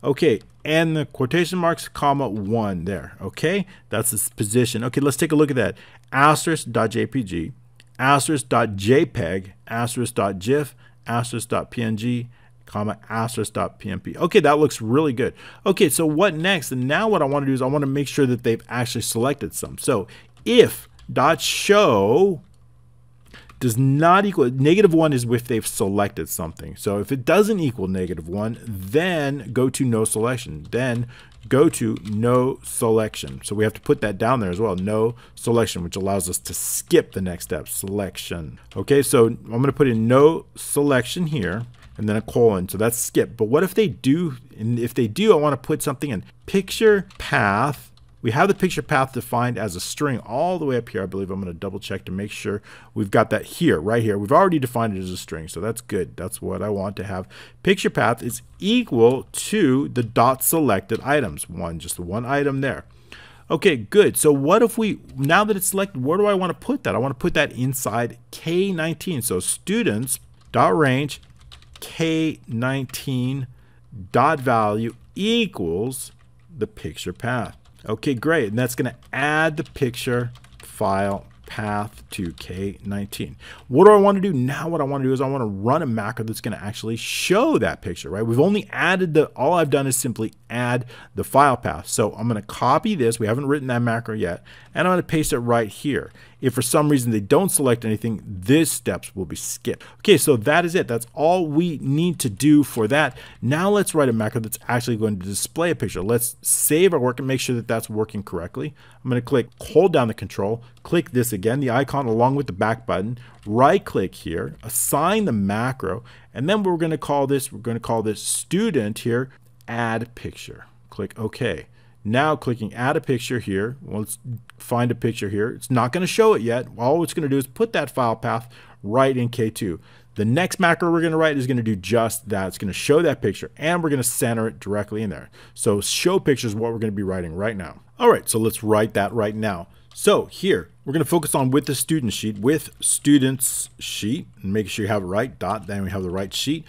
Okay, and the quotation marks, comma, 1 there. Okay, that's its position. Okay, let's take a look at that. Asterisk.jpg, asterisk.jpeg, asterisk.gif, asterisk.png, comma, asterisk.pmp. Okay, that looks really good. Okay, so what next? And now what I want to do is I want to make sure that they've actually selected some. So if .show does not equal, -1 is if they've selected something. So if it doesn't equal -1, then go to no selection. Then go to no selection. So we have to put that down there as well, no selection, which allows us to skip the next step, selection. Okay, so I'm going to put in no selection here, and then a colon, so that's skip. But what if they do? And if they do, I want to put something in picture path. We have the picture path defined as a string all the way up here. I believe I'm going to double check to make sure we've got that here, right here. We've already defined it as a string, so that's good. That's what I want to have. Picture path is equal to the dot selected items. Just the one item there. Okay, good. So what if we, now that it's selected, where do I want to put that? I want to put that inside K19. So students dot range K19 dot value equals the picture path. Okay, great. And that's going to add the picture file path to K19. What do I want to do now? What I want to do is I want to run a macro that's going to actually show that picture, right? We've only added all I've done is simply add the file path. So I'm going to copy this. We haven't written that macro yet. And I'm going to paste it right here. If for some reason they don't select anything, these steps will be skipped. Okay, so that is it. That's all we need to do for that. Now let's write a macro that's actually going to display a picture. Let's save our work and make sure that that's working correctly. I'm going to hold down the control, click this again, the icon along with the back button, right click here, assign the macro, and then we're going to call this student here, add picture. Click OK. Now clicking add a picture here, well, let's find a picture here. It's not going to show it yet. All it's going to do is put that file path right in K2. The next macro we're going to write is going to do just that. It's going to show that picture, and we're going to center it directly in there. So show picture is what we're going to be writing right now. All right, so let's write that right now. So here, we're going to focus on with the student sheet, with students sheet, and make sure you have it right, then we have the right sheet.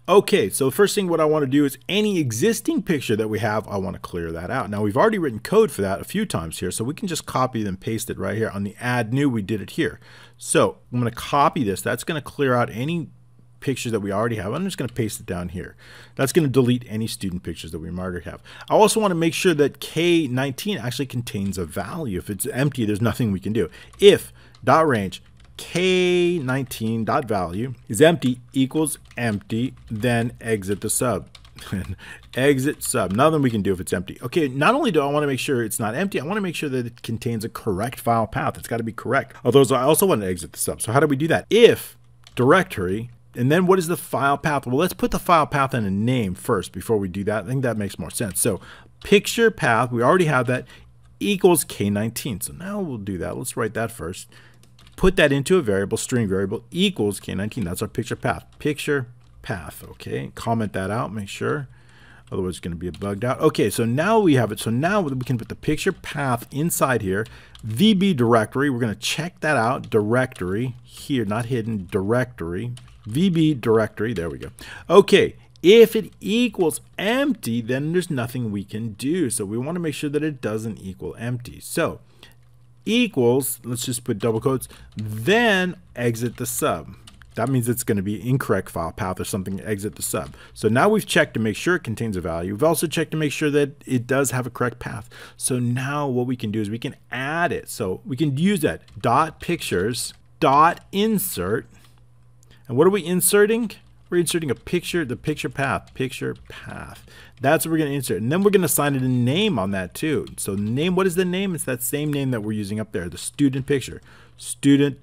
Okay, so first thing what I want to do is any existing picture that we have, I want to clear that out. Now we've already written code for that a few times here, so we can just copy and paste it right here. On the add new, we did it here. So I'm going to copy this. That's going to clear out any pictures that we already have. I'm just going to paste it down here. That's going to delete any student pictures that we already have. I also want to make sure that K19 actually contains a value. If it's empty, there's nothing we can do. If .range K19.value is empty equals empty, then exit the sub. Exit sub. Nothing we can do if it's empty. Okay, not only do I want to make sure it's not empty, I want to make sure that it contains a correct file path. It's got to be correct. Although I also want to exit the sub. So how do we do that? If directory, and then what is the file path? Well, let's put the file path in a name first before we do that. I think that makes more sense. So picture path, we already have that, equals K19. So now we'll do that. Let's write that first. Put that into a variable, string variable, equals K19. That's our picture path. Picture path. Okay, comment that out, make sure. Otherwise it's going to be bugged out. Okay, so now we have it. So now we can put the picture path inside here. VB directory, we're going to check that out. Directory here, not hidden, directory. VB directory, there we go. Okay, if it equals empty, then there's nothing we can do. So we want to make sure that it doesn't equal empty. So equals, let's just put double quotes, then exit the sub. That means it's going to be incorrect file path or something, exit the sub. So now we've checked to make sure it contains a value. We've also checked to make sure that it does have a correct path. So now what we can do is we can add it. So we can use that dot pictures dot insert. And what are we inserting? We're inserting a picture, the picture path. That's what we're going to insert. And then we're going to assign it a name on that too. So name, what is the name? It's that same name that we're using up there, the student picture. Student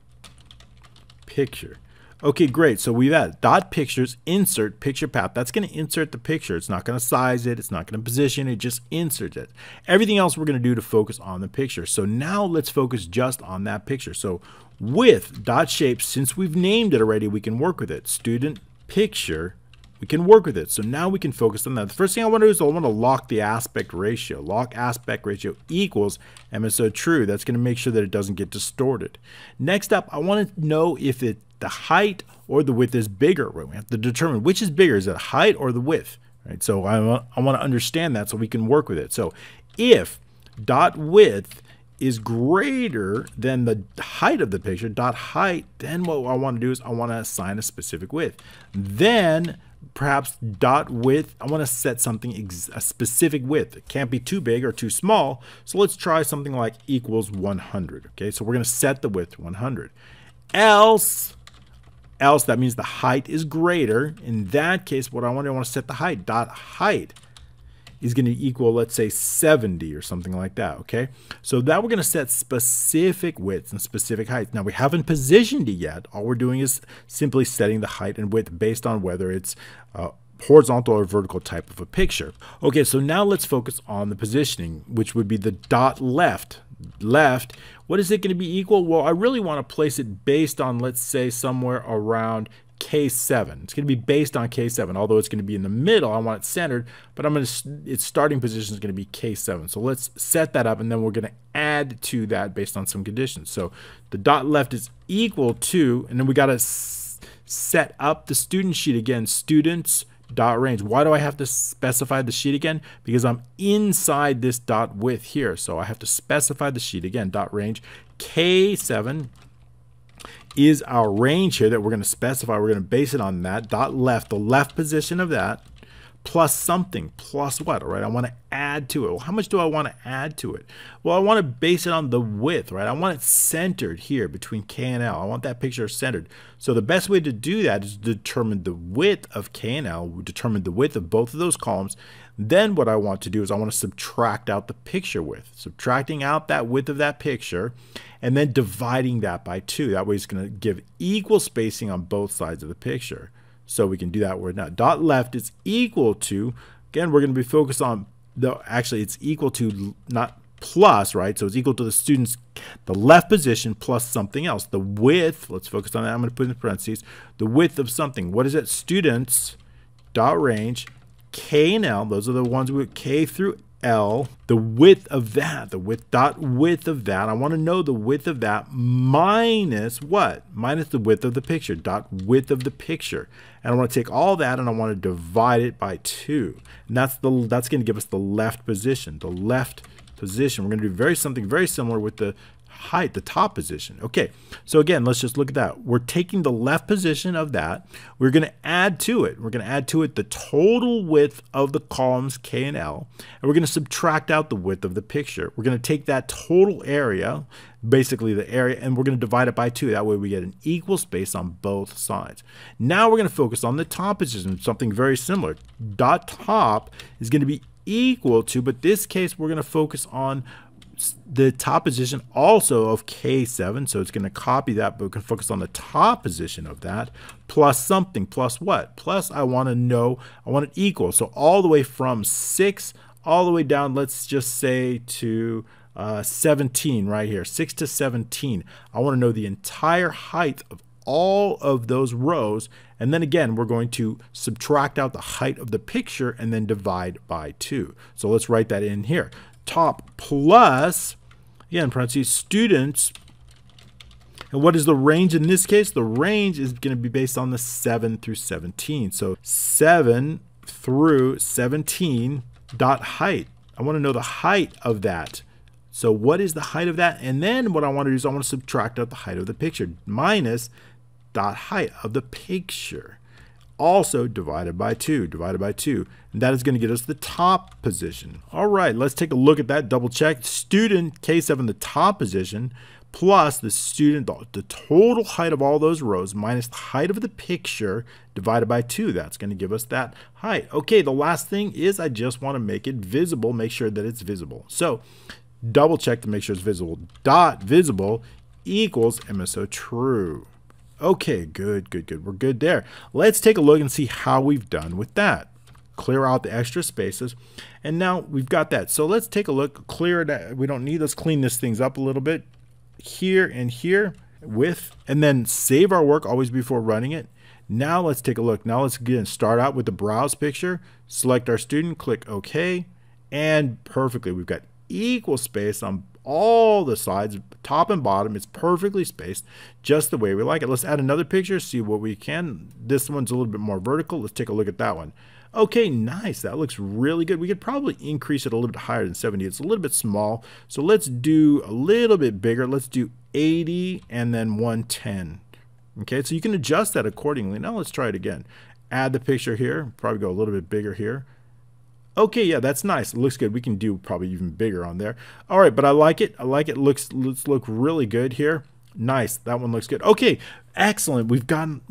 picture. Okay, great. So we've added dot pictures, insert picture path. That's going to insert the picture. It's not going to size it. It's not going to position it. Just inserts it. Everything else we're going to do to focus on the picture. So now let's focus just on that picture. So with dot shape, since we've named it already, we can work with it. Student picture, we can work with it. So now we can focus on that. The first thing I want to do is I want to lock the aspect ratio. Lock aspect ratio equals MSO true. That's going to make sure that it doesn't get distorted. Next up, I want to know if the height or the width is bigger. We have to determine which is bigger. Is it height or the width? Right. So I want to understand that so we can work with it. So if dot width is greater than the height of the picture, dot height, then what I want to do is I want to assign a specific width. Then perhaps dot width, I want to set something, a specific width. It can't be too big or too small. So let's try something like equals 100. Okay, so we're going to set the width to 100. Else that means the height is greater. In that case, what I want to set the height. Dot height is going to equal, let's say, 70 or something like that. Okay, so that we're going to set specific widths and specific heights. Now we haven't positioned it yet. All we're doing is simply setting the height and width based on whether it's horizontal or vertical type of a picture. Okay, so now let's focus on the positioning, which would be the dot left. What is it going to be equal? Well, I really want to place it based on, let's say, somewhere around K7. It's going to be based on K7, although it's going to be in the middle. I want it centered, but its starting position is going to be K7. So let's set that up, and then we're going to add to that based on some conditions. So the dot left is equal to, and then we got to set up the student sheet again, students dot range. Why do I have to specify the sheet again? Because I'm inside this dot width here. So I have to specify the sheet again, dot range. K7 is our range here that we're going to specify. We're going to base it on that dot left, the left position of that, plus something, plus what? All right, I want to add to it. Well, how much do I want to add to it? Well, I want to base it on the width, right? I want it centered here between K and L. I want that picture centered. So the best way to do that is to determine the width of K and L, determine the width of both of those columns. Then what I want to do is I want to subtract out the picture width, subtracting out that width of that picture, and then dividing that by 2. That way it's going to give equal spacing on both sides of the picture. So we can do that word now. Dot left is equal to, again, we're going to be focused on, actually it's equal to, not plus, right? So it's equal to the student's, the left position plus something else. The width, let's focus on that. I'm going to put in parentheses, the width of something. What is it? Students dot range, K and L, those are the ones with K through L, the width of that, the width dot width of that. I want to know the width of that minus what? Minus the width of the picture, dot width of the picture. And I want to take all that and I want to divide it by 2. And that's going to give us the left position. The left position. We're going to do something very similar with the height, the top position. Okay, so again, let's just look at that. We're taking the left position of that. We're going to add to it. We're going to add to it the total width of the columns K and L, and we're going to subtract out the width of the picture. We're going to take that total area, basically the area, and we're going to divide it by 2. That way we get an equal space on both sides. Now we're going to focus on the top position, something very similar. Dot top is going to be equal to, but this case we're going to focus on the top position also of K7, so it's going to copy that, but we can focus on the top position of that, plus something, plus what? Plus I want to know, I want it equal, so all the way from 6 all the way down, let's just say to 17 right here, 6 to 17. I want to know the entire height of all of those rows. And then again, we're going to subtract out the height of the picture and then divide by 2. So let's write that in here. Top plus, again, parentheses, students. And what is the range in this case? The range is going to be based on the 7 through 17. So 7 through 17 dot height. I want to know the height of that. So what is the height of that? And then what I want to do is I want to subtract out the height of the picture minus dot height of the picture. Also divided by 2, divided by 2. And that is going to get us the top position. All right, let's take a look at that. Double check. Student K7, the top position, plus the student, the total height of all those rows minus the height of the picture divided by 2. That's going to give us that height. Okay, the last thing is I just want to make it visible, make sure that it's visible. So double check to make sure it's visible. Dot visible equals MSO true. Okay, good, good, good. We're good there. Let's take a look and see how we've done with that. Clear out the extra spaces. And now we've got that. So let's take a look, clear it. We don't need, let's clean this things up a little bit. Here and here with, and then save our work always before running it. Now let's take a look. Now let's again start out with the browse picture, select our student, click OK, and perfectly we've got equal space on all the sides, top and bottom. It's perfectly spaced just the way we like it. Let's add another picture, see what we can. This one's a little bit more vertical. Let's take a look at that one. Okay, nice. That looks really good. We could probably increase it a little bit higher than 70. It's a little bit small. So let's do a little bit bigger. Let's do 80 and then 110. Okay, so you can adjust that accordingly. Now let's try it again. Add the picture here. Probably go a little bit bigger here. Okay, yeah, that's nice. It looks good. We can do probably even bigger on there. All right, but I like it. I like it. Let's look really good here. Nice. That one looks good. Okay, excellent. We've gotten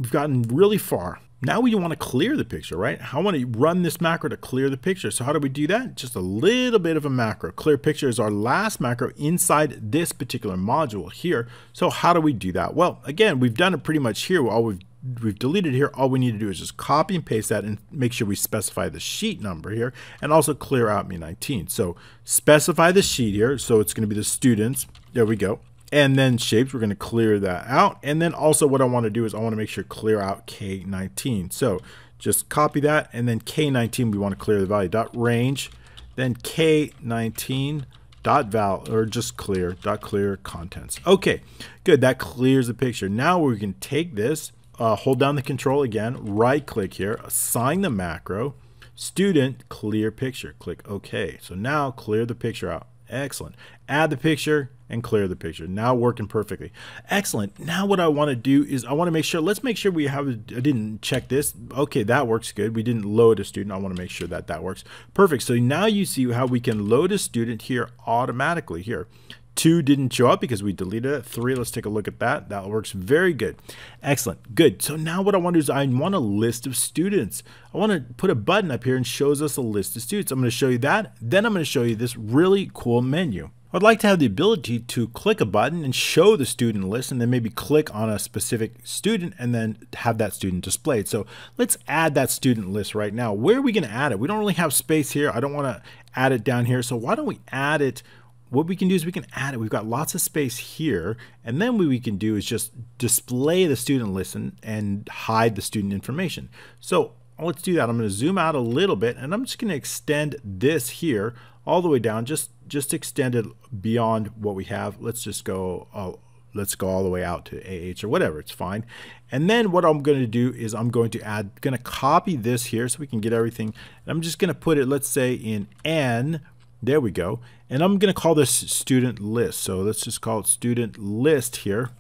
really far. Now we want to clear the picture, right? I want to run this macro to clear the picture. So how do we do that? Just a little bit of a macro. Clear picture is our last macro inside this particular module here. So how do we do that? Well, again, we've done it pretty much here. All we've deleted here. All we need to do is just copy and paste that and make sure we specify the sheet number here and also clear out me19. So specify the sheet here. So it's going to be the students. There we go. And then shapes, we're going to clear that out. And then also what I want to do is I want to make sure clear out K19. So just copy that. And then K19, we want to clear the value dot range. Then K19 dot val, or just clear dot clear contents. Okay, good. That clears the picture. Now we can take this, hold down the control again, right click here, assign the macro, student clear picture. Click OK. So now clear the picture out. Excellent. Add the picture and clear the picture. Now working perfectly. Excellent. Now what I want to do is I want to make sure, let's make sure we have, I didn't check this. Okay, that works good. We didn't load a student. I want to make sure that that works. Perfect. So now you see how we can load a student here automatically here. 2 didn't show up because we deleted it. 3, let's take a look at that. That works very good. Excellent. Good. So now what I want to do is I want a list of students. I want to put a button up here and shows us a list of students. I'm going to show you that. Then I'm going to show you this really cool menu. I'd like to have the ability to click a button and show the student list and then maybe click on a specific student and then have that student displayed. So let's add that student list right now. Where are we going to add it? We don't really have space here. I don't want to add it down here. So why don't we add it? What we can do is we can add it. We've got lots of space here. And then what we can do is just display the student list and hide the student information. So let's do that. I'm going to zoom out a little bit and I'm just going to extend this here all the way down. Just extend it beyond what we have. Let's just go, let's go all the way out to AH or whatever. It's fine. And then what I'm going to do is I'm going to copy this here so we can get everything. And I'm just going to put it, let's say in N. There we go. And I'm going to call this student list. So let's just call it student list here.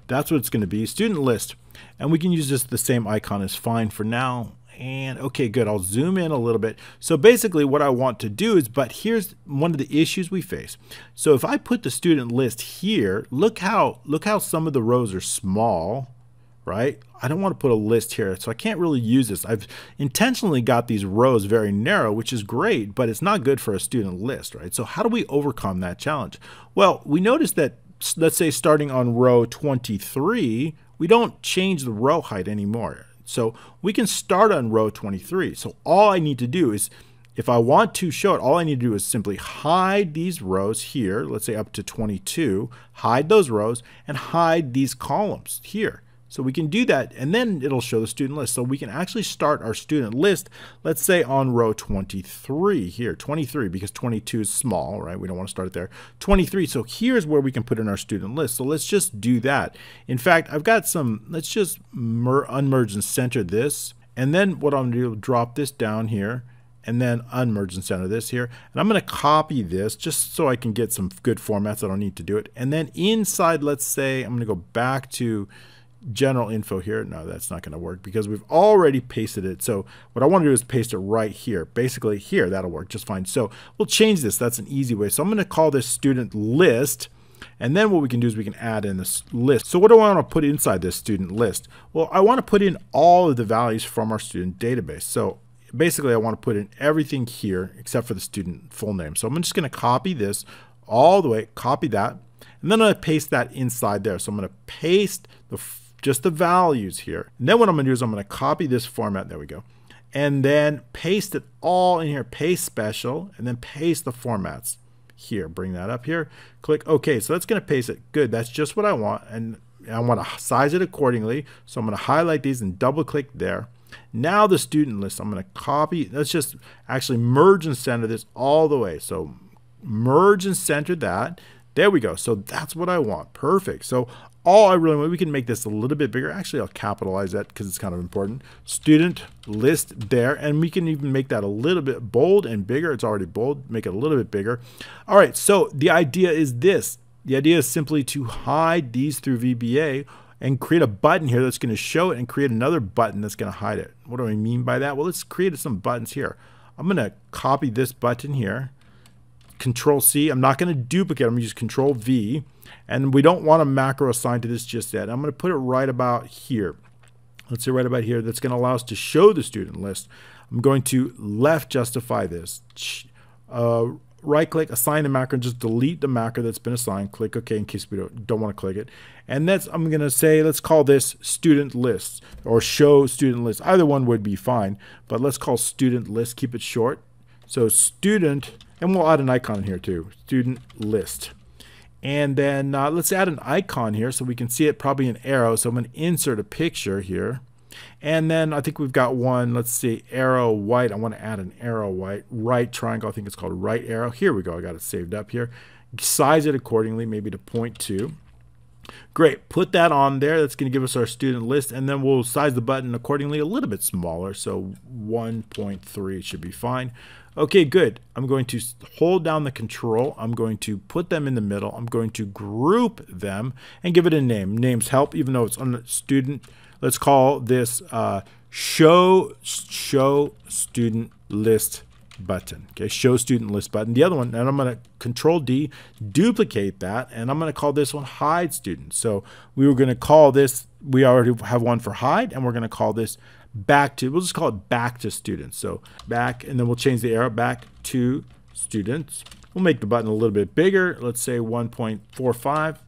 That's what it's going to be, student list. And we can use this, the same icon is fine for now. And okay, good. I'll zoom in a little bit. So basically what I want to do is, but here's one of the issues we face. So if I put the student list here, look how some of the rows are small, right? I don't want to put a list here, so I can't really use this. I've intentionally got these rows very narrow, which is great, but it's not good for a student list, right? So how do we overcome that challenge? Well, we noticed that, let's say starting on row 23, we don't change the row height anymore. So we can start on row 23. So all I need to do is, if I want to show it, all I need to do is simply hide these rows here, let's say up to 22, hide those rows and hide these columns here. So we can do that, and then it'll show the student list. So we can actually start our student list, let's say on row 23 here, 23, because 22 is small, right? We don't want to start it there. 23, so here's where we can put in our student list. So let's just do that. In fact, I've got some, let's just unmerge and center this. And then what I'm going to do is drop this down here, and then unmerge and center this here. And I'm going to copy this just so I can get some good formats. I don't need to do it. And then inside, let's say, I'm going to go back to general info here. No, that's not going to work because we've already pasted it. So what I want to do is paste it right here. Basically here, that'll work just fine. So we'll change this. That's an easy way. So I'm going to call this student list. And then what we can do is we can add in this list. So what do I want to put inside this student list? Well, I want to put in all of the values from our student database. So basically I want to put in everything here except for the student full name. So I'm just going to copy this all the way, copy that, and then I'm going to paste that inside there. So I'm going to paste just the values here. And then what I'm going to do is I'm going to copy this format, there we go, and then paste it all in here, paste special, and then paste the formats here. Bring that up here, click OK. So that's going to paste it. Good, that's just what I want, and I want to size it accordingly. So I'm going to highlight these and double click there. Now the student list, I'm going to copy, let's just actually merge and center this all the way. So merge and center that. There we go. So that's what I want. Perfect. So all I really want, we can make this a little bit bigger. Actually, I'll capitalize that because it's kind of important. Student list there, and we can even make that a little bit bold and bigger. It's already bold. Make it a little bit bigger. All right, so the idea is this. The idea is simply to hide these through VBA and create a button here that's going to show it and create another button that's going to hide it. What do I mean by that? Well, let's create some buttons here. I'm going to copy this button here. Control C. I'm not going to duplicate. I'm going to use Control V. And we don't want a macro assigned to this just yet. I'm going to put it right about here. Let's say right about here. That's going to allow us to show the student list. I'm going to left justify this. Right click, assign the macro, and just delete the macro that's been assigned. Click OK in case we don't want to click it. And that's, I'm going to say, let's call this student list or show student list. Either one would be fine, but let's call student list. Keep it short. So student, and we'll add an icon here too, student list. And then let's add an icon here so we can see it, probably an arrow. So I'm going to insert a picture here. And then I think we've got one, let's see, arrow white. I want to add an arrow white, right triangle. I think it's called right arrow. Here we go. I got it saved up here. Size it accordingly, maybe to 0.2. Great. Put that on there. That's going to give us our student list. And then we'll size the button accordingly a little bit smaller. So 1.3 should be fine. Okay, good. I'm going to hold down the control. I'm going to put them in the middle. I'm going to group them and give it a name. Names help, even though it's on the student. Let's call this show student list button. Okay, show student list button. The other one, and I'm going to Control D, duplicate that, and I'm going to call this one hide student. So we were going to call this, we already have one for hide, and we're going to call this back to, we'll just call it back to students. So back, and then we'll change the arrow back to students. We'll make the button a little bit bigger. Let's say 1.45,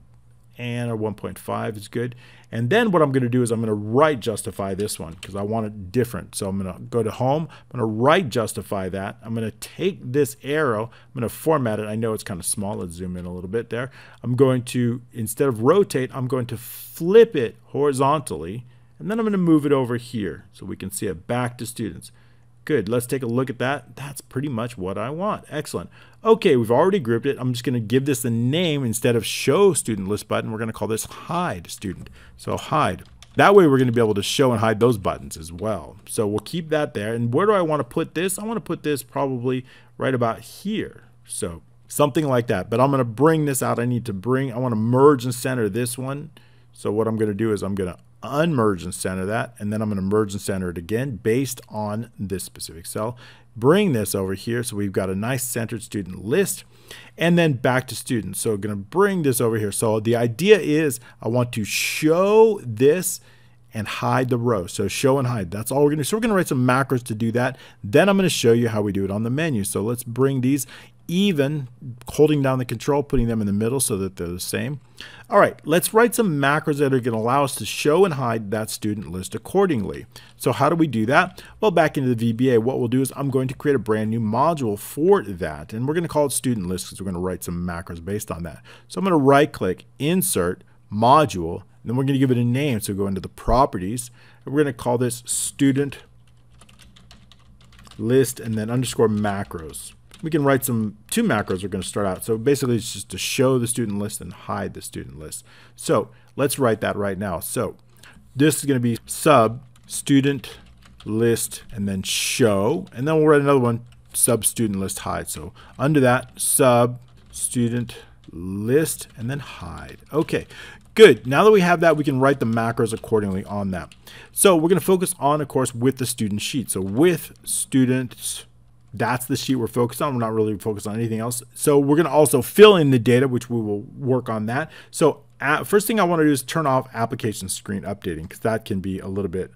and a 1.5 is good. And then what I'm going to do is I'm going to right justify this one because I want it different. So I'm going to go to home. I'm going to right justify that. I'm going to take this arrow. I'm going to format it. I know it's kind of small. Let's zoom in a little bit there. I'm going to, instead of rotate, I'm going to flip it horizontally. And then I'm going to move it over here so we can see it back to students. Good. Let's take a look at that. That's pretty much what I want. Excellent. Okay, we've already grouped it. I'm just going to give this a name instead of show student list button. We're going to call this hide student. So hide. That way we're going to be able to show and hide those buttons as well. So we'll keep that there. And where do I want to put this? I want to put this probably right about here. So something like that. But I'm going to bring this out. I want to merge and center this one. So what I'm going to do is I'm going to unmerge and center that, and then I'm going to merge and center it again based on this specific cell. Bring this over here so we've got a nice centered student list, and then back to students. So I'm going to bring this over here. So the idea is I want to show this and hide the row. So show and hide. That's all we're going to do. So we're going to write some macros to do that. Then I'm going to show you how we do it on the menu. So let's bring these even, holding down the control, putting them in the middle so that they're the same. All right, let's write some macros that are going to allow us to show and hide that student list accordingly. So how do we do that? Well, back into the VBA, what we'll do is I'm going to create a brand new module for that, and we're going to call it student list because we're going to write some macros based on that. So I'm going to right click, insert, module, then we're going to give it a name. So go into the properties, and we're going to call this student list and then underscore macros. We can write two macros we're going to start out. So basically it's just to show the student list and hide the student list. So let's write that right now. So this is going to be sub student list and then show, and then we'll write another one, sub student list hide. So under that, sub student list and then hide. Okay, good. Now that we have that, we can write the macros accordingly on that. So we're going to focus on, of course, with the student sheet. So with students, that's the sheet we're focused on. We're not really focused on anything else. So we're going to also fill in the data, which we will work on that. So first thing I want to do is turn off application screen updating, because that can be a little bit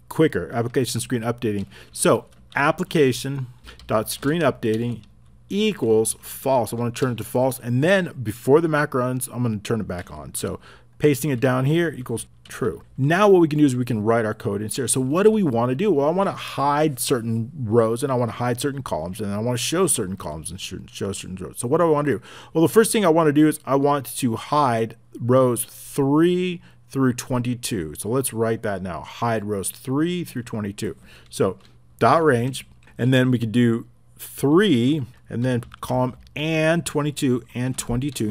quicker. Application screen updating. So application.screen updating equals false. I want to turn it to false, and then before the macro runs, I'm going to turn it back on. So pasting it down here equals true. Now what we can do is we can write our code in here. So what do we want to do? Well, I want to hide certain rows, and I want to hide certain columns, and I want to show certain columns and show certain rows. So what do I want to do? Well, the first thing I want to do is I want to hide rows 3 through 22. So let's write that now. Hide rows 3 through 22. So dot range, and then we could do 3 and then column and 22 and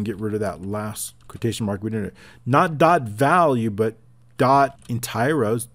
get rid of that last quotation mark we didn't. Not dot value, but dot entire rows,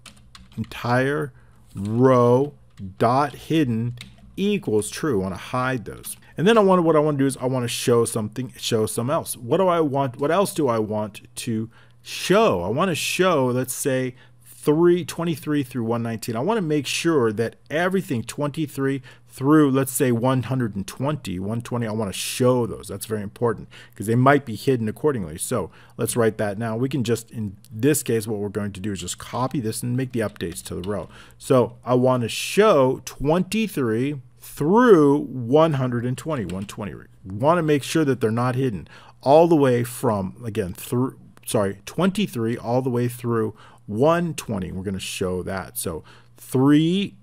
entire row dot hidden equals true. I want to hide those. And then what I want to do is I want to show something, show some else. What do I want? What else do I want to show? I want to show, let's say 23 through 119. I want to make sure that everything 23 through, let's say 120, I want to show those. That's very important because they might be hidden accordingly. So let's write that now. We can just, in this case, what we're going to do is just copy this and make the updates to the row. So I want to show 23 through 120. We want to make sure that they're not hidden all the way from, again, 23 all the way through 120. We're going to show that. So 3,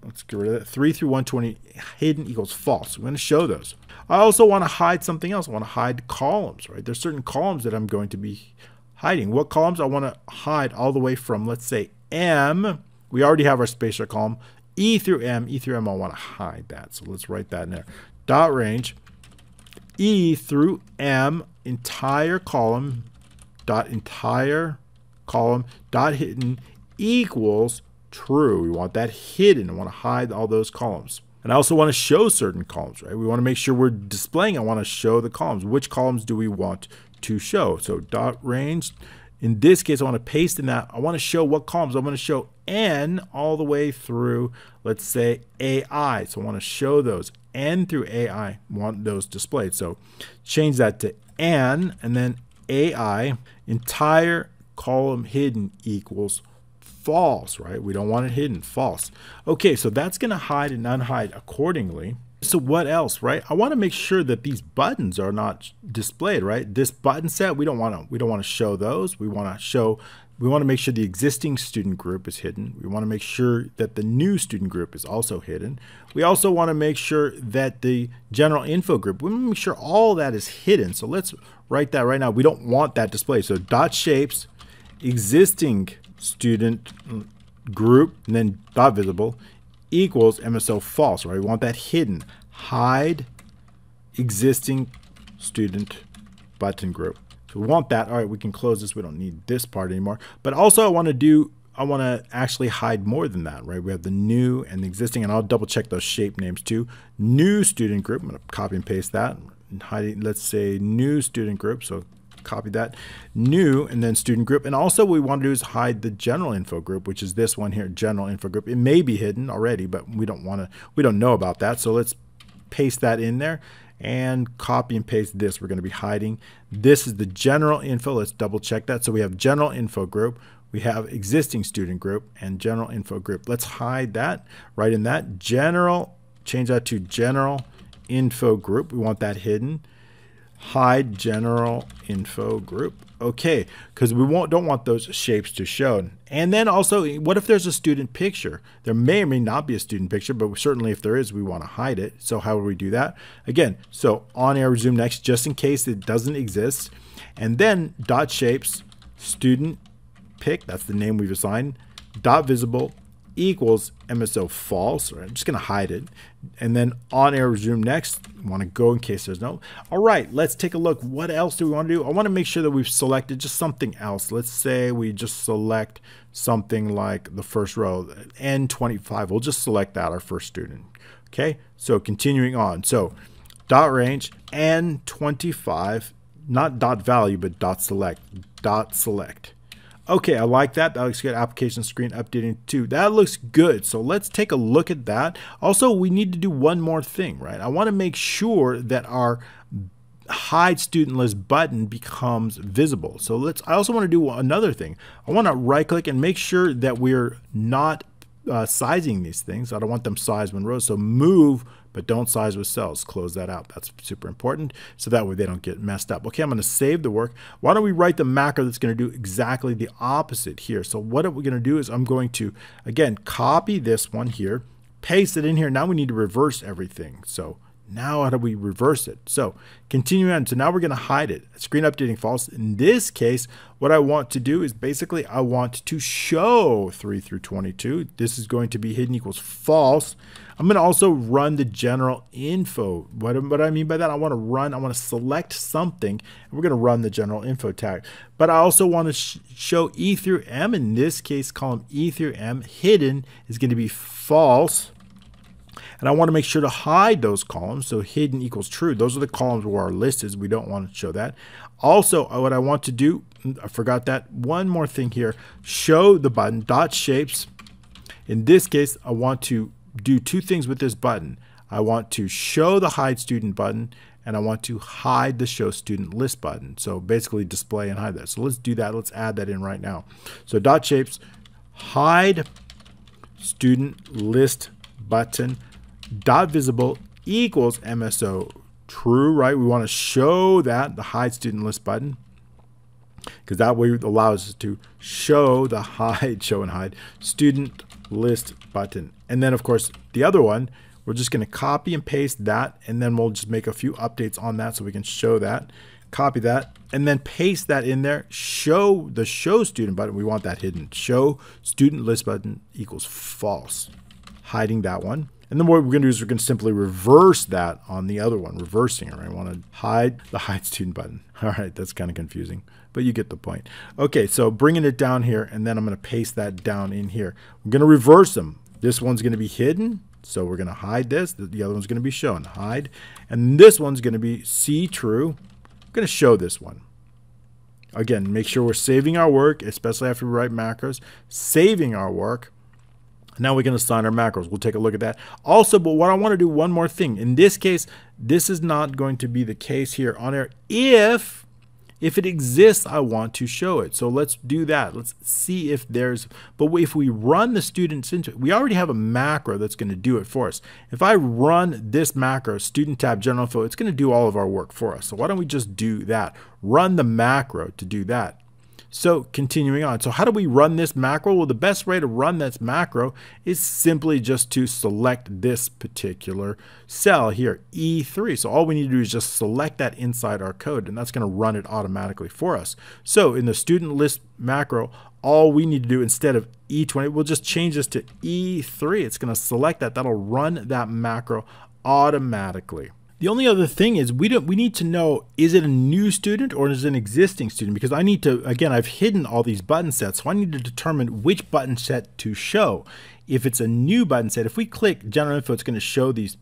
let's get rid of that. 3 through 120 hidden equals false. We're going to show those. I also want to hide something else. I want to hide columns, right? There's certain columns that I'm going to be hiding. What columns? I want to hide all the way from, let's say, M. We already have our spacer column. E through M. I want to hide that. So let's write that in there. Dot range, E through M, entire column, dot entire column dot hidden equals true. We want that hidden. I want to hide all those columns. And I also want to show certain columns, right? We want to make sure we're displaying. I want to show the columns. Which columns do we want to show? So dot range. In this case, I want to paste in that. I want to show what columns. I want to show N all the way through, let's say, AI. So I want to show those. N through AI. I want those displayed. So change that to N and then AI. Entire column hidden equals false, right? We don't want it hidden, false. Okay, so that's going to hide and unhide accordingly. So what else, right? I want to make sure that these buttons are not displayed, right? This button set, we don't want to show those. We want to make sure the existing student group is hidden. We want to make sure that the new student group is also hidden. We also want to make sure that the general info group, we want to make sure all that is hidden. So let's write that right now. We don't want that displayed. So dot shapes, existing student group, and then dot visible equals MSO false, right? We want that hidden. Hide existing student button group. So we want that. All right, we can close this. We don't need this part anymore. But also I want to actually hide more than that, right? We have the new and the existing, and I'll double check those shape names too. New student group, I'm going to copy and paste that. And hide, let's say new student group. So copy that, new, and then student group. And also what we want to do is hide the general info group, which is this one here, general info group. It may be hidden already, but we don't know about that. So let's paste that in there and copy and paste this. We're going to be hiding. This is the general info. Let's double check that. So we have general info group, we have existing student group, and general info group. Let's hide that right in that. General, change that to general info group. We want that hidden. Hide general info group. Okay, because we don't want those shapes to show. And then also, what if there's a student picture? There may or may not be a student picture, but certainly if there is, we want to hide it. So how would we do that? Again, so on air resume next, just in case it doesn't exist. And then dot shapes student pick, that's the name we've assigned, dot visible equals MSO false. Right, I'm just going to hide it. And then on arrow resume next. Want to go in case there's no. All right, let's take a look. What else do we want to do? I want to make sure that we've selected just something else. Let's say we just select something like the first row, N25. We'll just select that, our first student. Okay, so continuing on. So dot range N25, not dot value, but dot select. Dot select. Okay, I like that. That looks good. Application screen updating too. That looks good. So let's take a look at that. Also, we need to do one more thing, right? I want to make sure that our hide student list button becomes visible. So I also want to do another thing. I want to right click and make sure that we're not sizing these things. I don't want them sized when rows. So move, but don't size with cells. Close that out. That's super important. So that way they don't get messed up. Okay, I'm going to save the work. Why don't we write the macro that's going to do exactly the opposite here? So what we're going to do is I'm going to, again, copy this one here, paste it in here. Now we need to reverse everything. So now how do we reverse it? So continuing on. So now we're going to hide it. Screen updating false. In this case, what I want to do is basically I want to show 3 through 22. This is going to be hidden equals false. I'm going to also run the general info. What I mean by that, I want to select something, and we're going to run the general info tag. But I also want to show E through M. In this case, column E through M, hidden is going to be false. And I want to make sure to hide those columns. So hidden equals true. Those are the columns where our list is. We don't want to show that. Also, what I want to do, I forgot that. One more thing here. Show the button, dot shapes. In this case, I want to do two things with this button. I want to show the hide student button, and I want to hide the show student list button. So basically display and hide that. So let's do that. Let's add that in right now. So dot shapes, hide student list button, dot visible equals MSO true, right? We want to show that, the hide student list button, because that way it allows us to show the show and hide student list button. And then of course the other one, we're just going to copy and paste that, and then we'll just make a few updates on that so we can show that. Copy that and then paste that in there. Show the show student button. We want that hidden. Show student list button equals false. Hiding that one. And then what we're going to do is we're going to simply reverse that on the other one, reversing it, right? I want to hide the hide student button. All right, that's kind of confusing, but you get the point. Okay, so bringing it down here, and then I'm going to paste that down in here. We're going to reverse them. This one's going to be hidden, so we're going to hide this. The other one's going to be shown, hide. And this one's going to be see true. I'm going to show this one. Again, make sure we're saving our work, especially after we write macros, saving our work. Now we can assign our macros. We'll take a look at that. Also, but what I want to do one more thing. In this case, this is not going to be the case here on air. If it exists, I want to show it. So let's do that. Let's see if there's, but if we run the students into it, we already have a macro that's going to do it for us. If I run this macro, student tab, general info, it's going to do all of our work for us. So why don't we just do that? Run the macro to do that. So continuing on, so how do we run this macro? Well, the best way to run this macro is simply just to select this particular cell here, E3. So all we need to do is just select that inside our code, and that's going to run it automatically for us. So in the student list macro, all we need to do instead of E20, we'll just change this to E3. It's going to select that. That'll run that macro automatically. The only other thing is we need to know, is it a new student or is it an existing student? Because I need to, again, I've hidden all these button sets, so I need to determine which button set to show. If it's a new button set, if we click general info, it's going to show these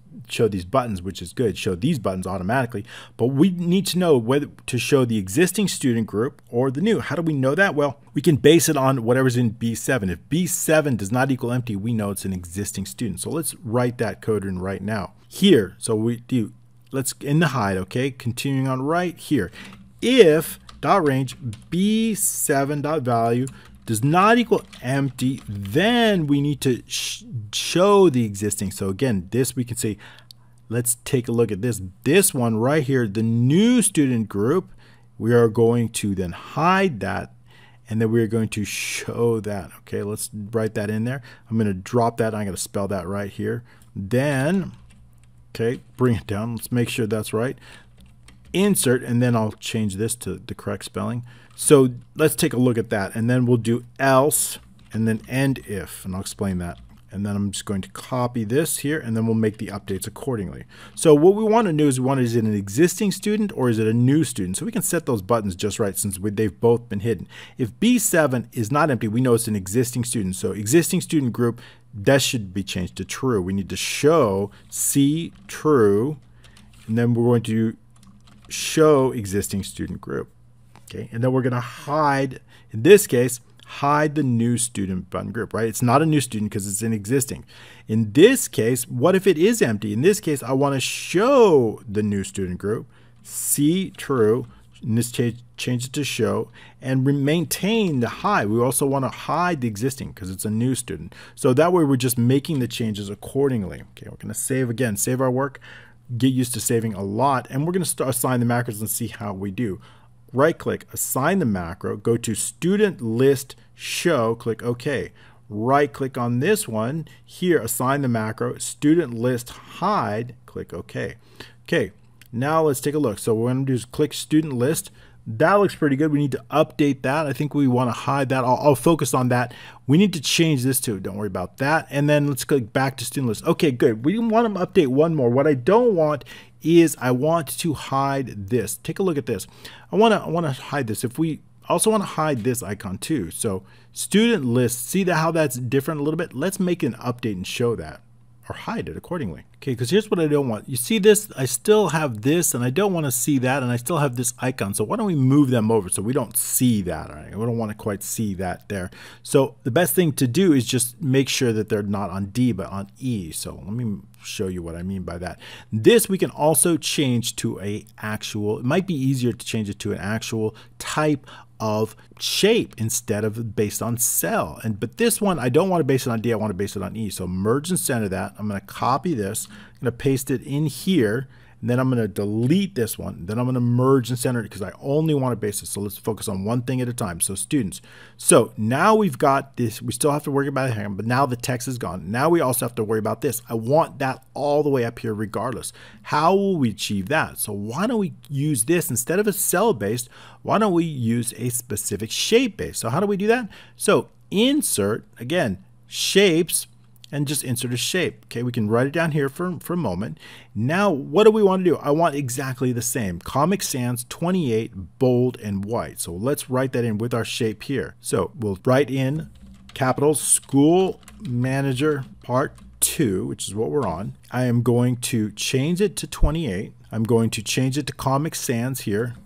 buttons, which is good, show these buttons automatically. But we need to know whether to show the existing student group or the new. How do we know that? Well, we can base it on whatever's in B7. If B7 does not equal empty, we know it's an existing student. So let's write that code in right now. Here, so we do. Let's in the hide, okay? Continuing on right here. If dot range B7 dot value does not equal empty, then we need to show the existing. So again, this we can say, let's take a look at this. This one right here, the new student group, we are going to then hide that, and then we're going to show that. Okay, let's write that in there. I'm going to drop that. I'm going to spell that right here. Then, okay, bring it down. Let's make sure that's right. Insert, and then I'll change this to the correct spelling. So let's take a look at that, and then we'll do else and then end if, and I'll explain that. And then I'm just going to copy this here, and then we'll make the updates accordingly. So what we want to know is is it an existing student or is it a new student? So we can set those buttons just right since they've both been hidden. If B7 is not empty, we know it's an existing student. So existing student group, that should be changed to true. We need to show C true, and then we're going to show existing student group. Okay, and then we're going to hide, in this case, hide the new student button group, right? It's not a new student because it's an existing. In this case, what if it is empty? In this case, I want to show the new student group, C true, in this case, change it to show, and maintain the hide. We also want to hide the existing because it's a new student. So that way we're just making the changes accordingly. Okay, we're going to save again, save our work, get used to saving a lot, and we're going to assign the macros and see how we do. Right click, assign the macro, go to student list show, click OK. Right click on this one, here assign the macro, student list hide, click OK. Okay, now let's take a look. So what we're going to do is click student list. That looks pretty good. We need to update that. I think we want to hide that. I'll focus on that. We need to change this too. Don't worry about that. And then let's click back to student list. Okay, good. We want to update one more. What I don't want is I want to hide this. Take a look at this. I want to hide this. If we also want to hide this icon too. So student list, see how that's different a little bit? Let's make an update and show that, or hide it accordingly. Okay, because here's what I don't want. You see this? I still have this, and I don't want to see that, and I still have this icon. So why don't we move them over so we don't see that? All right? We don't want to quite see that there. So the best thing to do is just make sure that they're not on D, but on E. So let me show you what I mean by that. This we can also change to a actual, it might be easier to change it to an actual type of shape instead of based on cell. But this one, I don't want to base it on D, I want to base it on E. So merge and center that. I'm going to copy this, I'm going to paste it in here, and then I'm going to delete this one. Then I'm going to merge and center it because I only want to base this. So let's focus on one thing at a time. So students. So now we've got this. We still have to worry about it, but now the text is gone. Now we also have to worry about this. I want that all the way up here regardless. How will we achieve that? So why don't we use this instead of a cell based? Why don't we use a specific shape based? So how do we do that? So insert, again, shapes, and just insert a shape. Okay, we can write it down here for a moment. Now, what do we want to do? I want exactly the same. Comic Sans 28, bold and white. So let's write that in with our shape here. So we'll write in capitals School Manager Part 2, which is what we're on. I am going to change it to 28. I'm going to change it to Comic Sans here.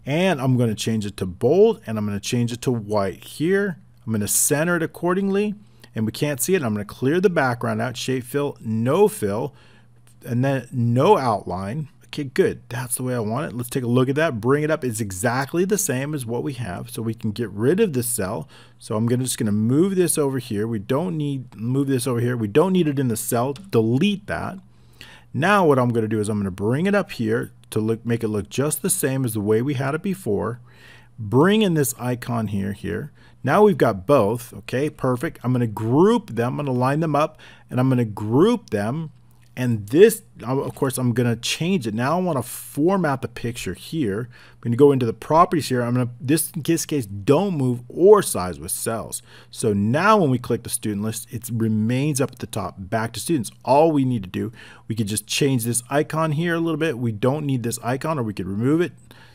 And I'm going to change it to bold, and I'm going to change it to white here. I'm going to center it accordingly. And we can't see it. I'm going to clear the background out, shape fill, no fill, and then no outline. Okay, good. That's the way I want it. Let's take a look at that. Bring it up. It's exactly the same as what we have. So we can get rid of this cell. So I'm just going to move this over here. We don't need, move this over here. We don't need it in the cell. Delete that. Now what I'm going to do is I'm going to bring it up here to make it look just the same as the way we had it before. Bring in this icon here. Now we've got both. Okay, perfect. I'm going to group them. I'm going to line them up, and I'm going to group them. And this, of course, I'm going to change it. Now I want to format the picture here. I'm going to go into the properties here. I'm going to, in this case, don't move or size with cells. So now when we click the student list, it remains up at the top, back to students. All we need to do, we could just change this icon here a little bit. We don't need this icon, or we could remove it.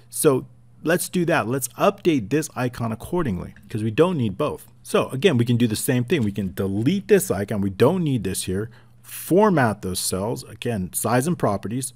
So let's do that. Let's update this icon accordingly because we don't need both. So again, we can do the same thing. We can delete this icon. We don't need this here. Format those cells. Again, size and properties.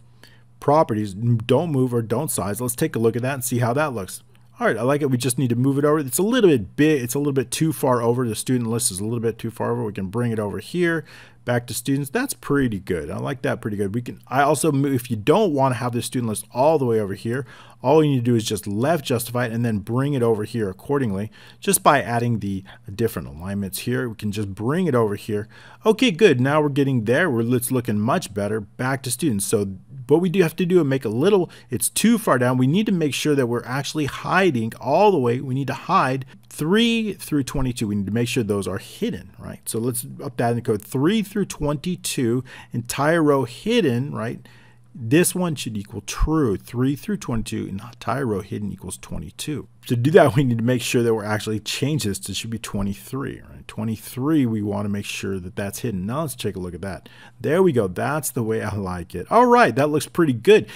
Properties, don't move or don't size. Let's take a look at that and see how that looks. All right, I like it. We just need to move it over. It's a little bit big. It's a little bit too far over. The student list is a little bit too far over. We can bring it over here. Back to students. That's pretty good. I like that pretty good. We can. I also move, if you don't want to have the student list all the way over here, all you need to do is just left justify it and then bring it over here accordingly. Just by adding the different alignments here, we can just bring it over here. Okay, good. Now we're getting there. It's looking much better. Back to students. So what we do have to do is make a little, it's too far down. We need to make sure that we're actually hiding all the way. We need to hide 3 through 22. We need to make sure those are hidden, right? So let's up that in code 3 through 22, entire row hidden, right? This one should equal true. 3 through 22 in the entire row hidden equals 22. To do that, we need to make sure that we're actually change this to should be 23. Right? 23, we want to make sure that that's hidden. Now let's take a look at that. There we go. That's the way I like it. All right, that looks pretty good.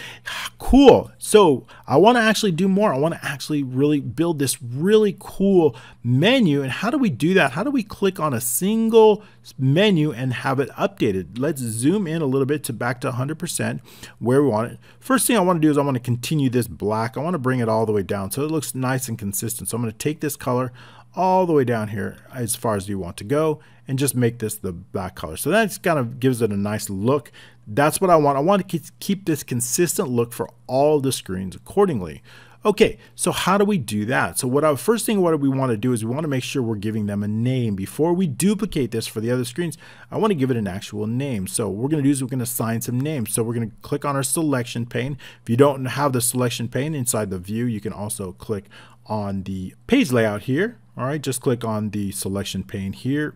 Cool. So I want to actually do more. I want to actually really build this really cool menu. And how do we do that? How do we click on a single menu and have it updated? Let's zoom in a little bit to back to 100% where we want it. First thing I want to do is I want to continue this black. I want to bring it all the way down so it looks nice and consistent. So I'm going to take this color all the way down here as far as you want to go and just make this the black color. So that kind of gives it a nice look. That's what I want. I want to keep this consistent look for all the screens accordingly. Okay, so how do we do that? So first thing what we want to do is we want to make sure we're giving them a name. Before we duplicate this for the other screens, I want to give it an actual name. So what we're going to do is we're going to assign some names. So we're going to click on our selection pane. If you don't have the selection pane inside the view, you can also click on the page layout here. All right, just click on the selection pane here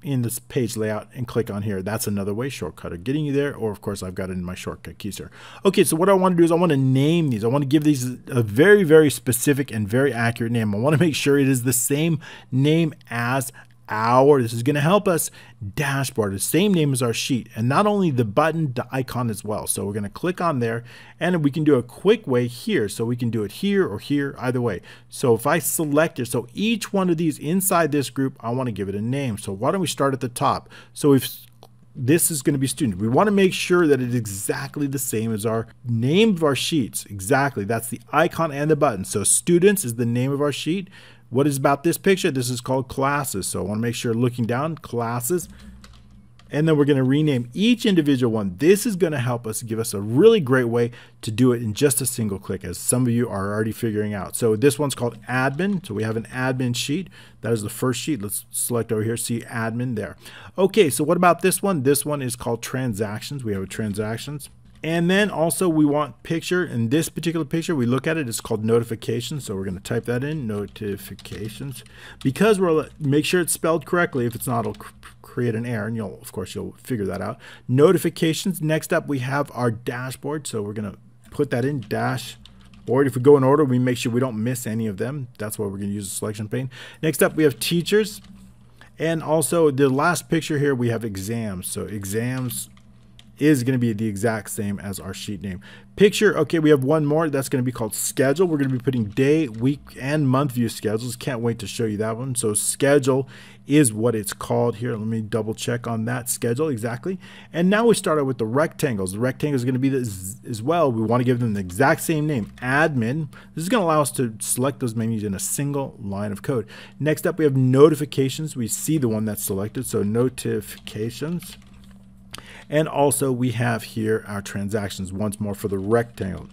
in this page layout and click on here. That's another way, shortcut of getting you there, or of course I've got it in my shortcut keys here. Okay, so what I want to do is I want to name these. I want to give these a very, very specific and very accurate name. I want to make sure it is the same name as this is going to help us dashboard, the same name as our sheet, and not only the button, the icon as well. So we're going to click on there, and we can do a quick way here. So we can do it here or here, either way. So if I select it, so each one of these inside this group, I want to give it a name. So why don't we start at the top? So if this is going to be student, we want to make sure that it's exactly the same as our name of our sheets. Exactly, that's the icon and the button. So students is the name of our sheet. What is about this picture? This is called classes. So I want to make sure looking down, classes. And then we're going to rename each individual one. This is going to help us give us a really great way to do it in just a single click, as some of you are already figuring out. So this one's called admin. So we have an admin sheet. That is the first sheet. Let's select over here, see admin there. Okay, so what about this one? This one is called transactions. We have a transactions. And then also we want picture. In this particular picture, we look at it, it's called notifications. So we're going to type that in, notifications. Because we'll make sure it's spelled correctly. If it's not, it'll create an error, and of course you'll figure that out. Notifications. Next up we have our dashboard. So we're going to put that in dashboard. If we go in order, we make sure we don't miss any of them. That's why we're going to use the selection pane. Next up we have teachers. And also the last picture here, we have exams. So exams is going to be the exact same as our sheet name. Picture, okay, we have one more. That's going to be called schedule. We're going to be putting day, week, and month view schedules. Can't wait to show you that one. So schedule is what it's called here. Let me double check on that schedule exactly. And now we start out with the rectangles. The rectangles are going to be this as well. We want to give them the exact same name, admin. This is going to allow us to select those menus in a single line of code. Next up, we have notifications. We see the one that's selected, so notifications. And also we have here our transactions once more for the rectangle.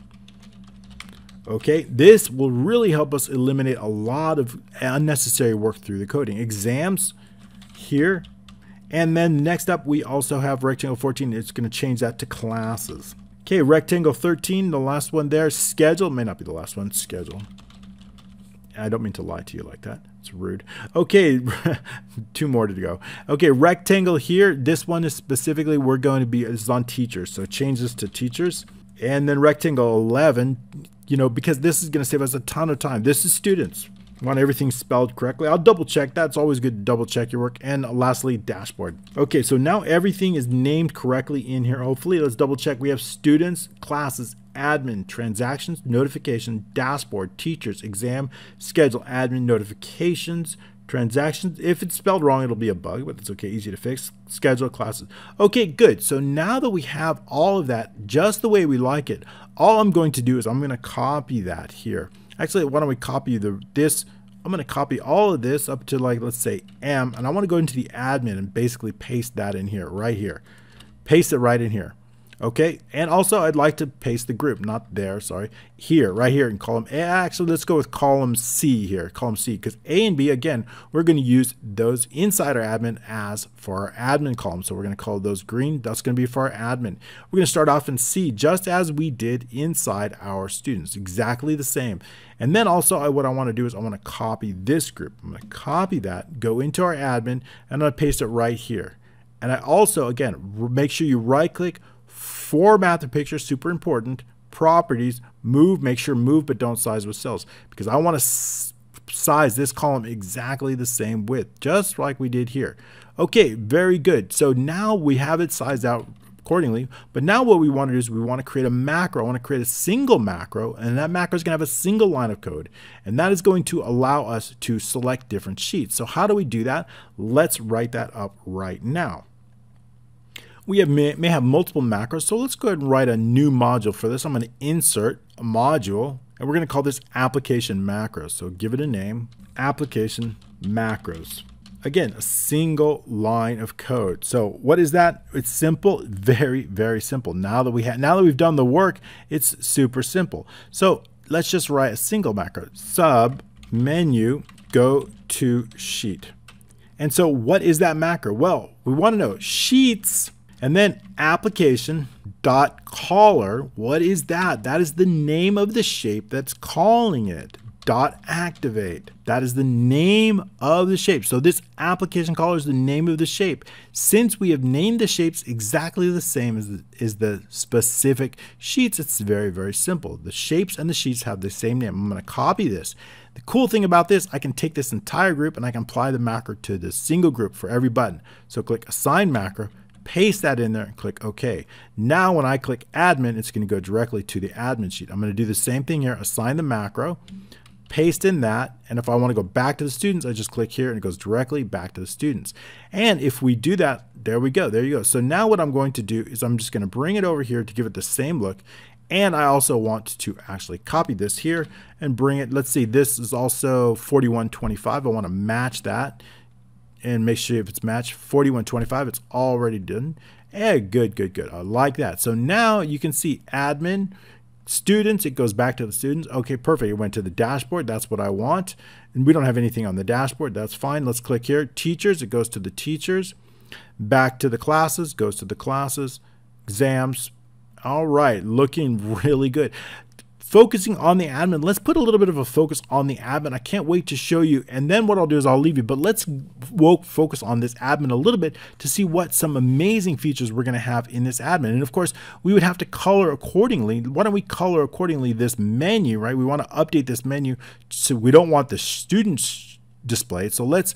Okay, this will really help us eliminate a lot of unnecessary work through the coding. Exams here. And then next up we also have rectangle 14. It's going to change that to classes. Okay, rectangle 13, the last one there, schedule. May not be the last one, schedule. I don't mean to lie to you like that. It's rude. Okay, 2 more to go. Okay, rectangle here. This one is specifically we're going to be is on teachers. So change this to teachers. And then rectangle 11, because this is going to save us a ton of time. This is students. We want everything spelled correctly. I'll double check that. It's always good to double check your work. And lastly, dashboard. Okay, so now everything is named correctly in here. Hopefully, let's double check. We have students, classes, admin, transactions, notification, dashboard, teachers, exam, schedule, admin, notifications, transactions. If it's spelled wrong, it'll be a bug, but it's okay, easy to fix. Schedule, classes. Okay, good. So now that we have all of that just the way we like it, all I'm going to do is I'm going to copy that here. Actually, why don't we copy this? I'm going to copy all of this up to, like, let's say M, and I want to go into the admin and basically paste that in here, right here. Paste it right in here. Okay, and also I'd like to paste the group, not there, sorry, here, right here in column A. Actually, let's go with column C here, column C, because A and B, again, we're going to use those inside our admin as for our admin column. So we're going to call those green. That's going to be for our admin. We're going to start off in C, just as we did inside our students, exactly the same. And then also what I want to do is I want to copy this group. I'm going to copy that, go into our admin, and I'm going to paste it right here. And I also, again, make sure you right-click, format the picture, super important. Properties, move, make sure move, but don't size with cells, because I want to size this column exactly the same width, just like we did here. Okay, very good. So now we have it sized out accordingly, but now what we want to do is we want to create a macro. I want to create a single macro, and that macro is going to have a single line of code, and that is going to allow us to select different sheets. So how do we do that? Let's write that up right now. We may have multiple macros, so let's go ahead and write a new module for this. I'm going to insert a module, and we're going to call this application macros. So give it a name, application macros. Again, a single line of code. So what is that? It's simple, very, very simple. Now that we've done the work, it's super simple. So let's just write a single macro, sub menu go to sheet. And so what is that macro? Well, we want to know sheets. And then application dot caller, what is that? That is the name of the shape that's calling it. Dot activate. That is the name of the shape. So this application caller is the name of the shape. Since we have named the shapes exactly the same as the specific sheets, it's very, very simple. The shapes and the sheets have the same name. I'm going to copy this. The cool thing about this, I can take this entire group and I can apply the macro to the single group for every button. So click assign macro, paste that in there and click OK. Now when I click admin, it's going to go directly to the admin sheet. I'm going to do the same thing here, assign the macro, paste in that, and if I want to go back to the students, I just click here and it goes directly back to the students. And if we do that, there we go, there you go. So now what I'm going to do is I'm just going to bring it over here to give it the same look, and I also want to actually copy this here and bring it, let's see, this is also 4125, I want to match that and make sure if it's matched 4125, it's already done. Hey, good, good, good. I like that. So now you can see admin, students, it goes back to the students. Okay, perfect. It went to the dashboard. That's what I want. And we don't have anything on the dashboard. That's fine. Let's click here. Teachers, it goes to the teachers. Back to the classes, goes to the classes. Exams. All right, looking really good. Focusing on the admin, let's put a little bit of a focus on the admin. I can't wait to show you, and then what I'll do is I'll leave you, but let's focus on this admin a little bit to see what some amazing features we're going to have in this admin. And of course, we would have to color accordingly. Why don't we color accordingly this menu, right? We want to update this menu, so we don't want the students displayed. So let's,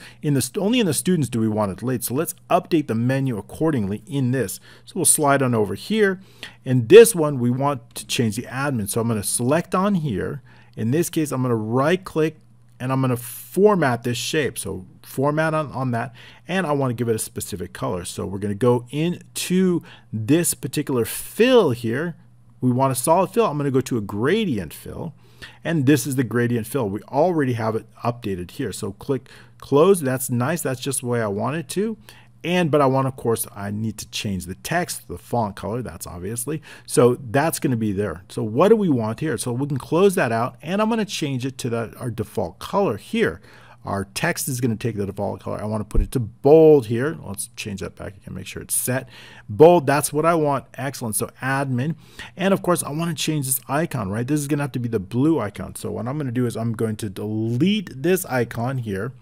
only in the students do we want it displayed. So let's update the menu accordingly in this. So we'll slide on over here. In this one, we want to change the admin. So I'm going to select on here. In this case, I'm going to right click and I'm going to format this shape. So format on that. And I want to give it a specific color. So we're going to go into this particular fill here. We want a solid fill. I'm going to go to a gradient fill. And this is the gradient fill. We already have it updated here. So click close. That's nice. That's just the way I want it to. But I want, of course, I need to change the text, the font color. That's obviously. So that's going to be there. So what do we want here? So we can close that out, and I'm going to change it to our default color here. Our text is going to take the default color. I want to put it to bold here. Let's change that back again, make sure it's set. Bold, that's what I want. Excellent. So admin. And of course, I want to change this icon, right? This is going to have to be the blue icon. So what I'm going to do is I'm going to delete this icon here.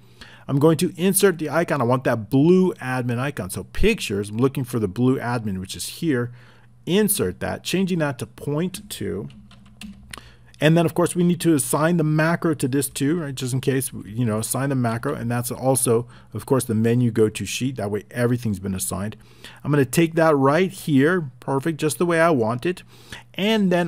I'm going to insert the icon. I want that blue admin icon. So pictures, I'm looking for the blue admin, which is here. Insert that, changing that to 0.2. And then, of course, we need to assign the macro to this too, right? Just in case, assign the macro. And that's also, of course, the menu go to sheet. That way, everything's been assigned. I'm going to take that right here. Perfect, just the way I want it. And then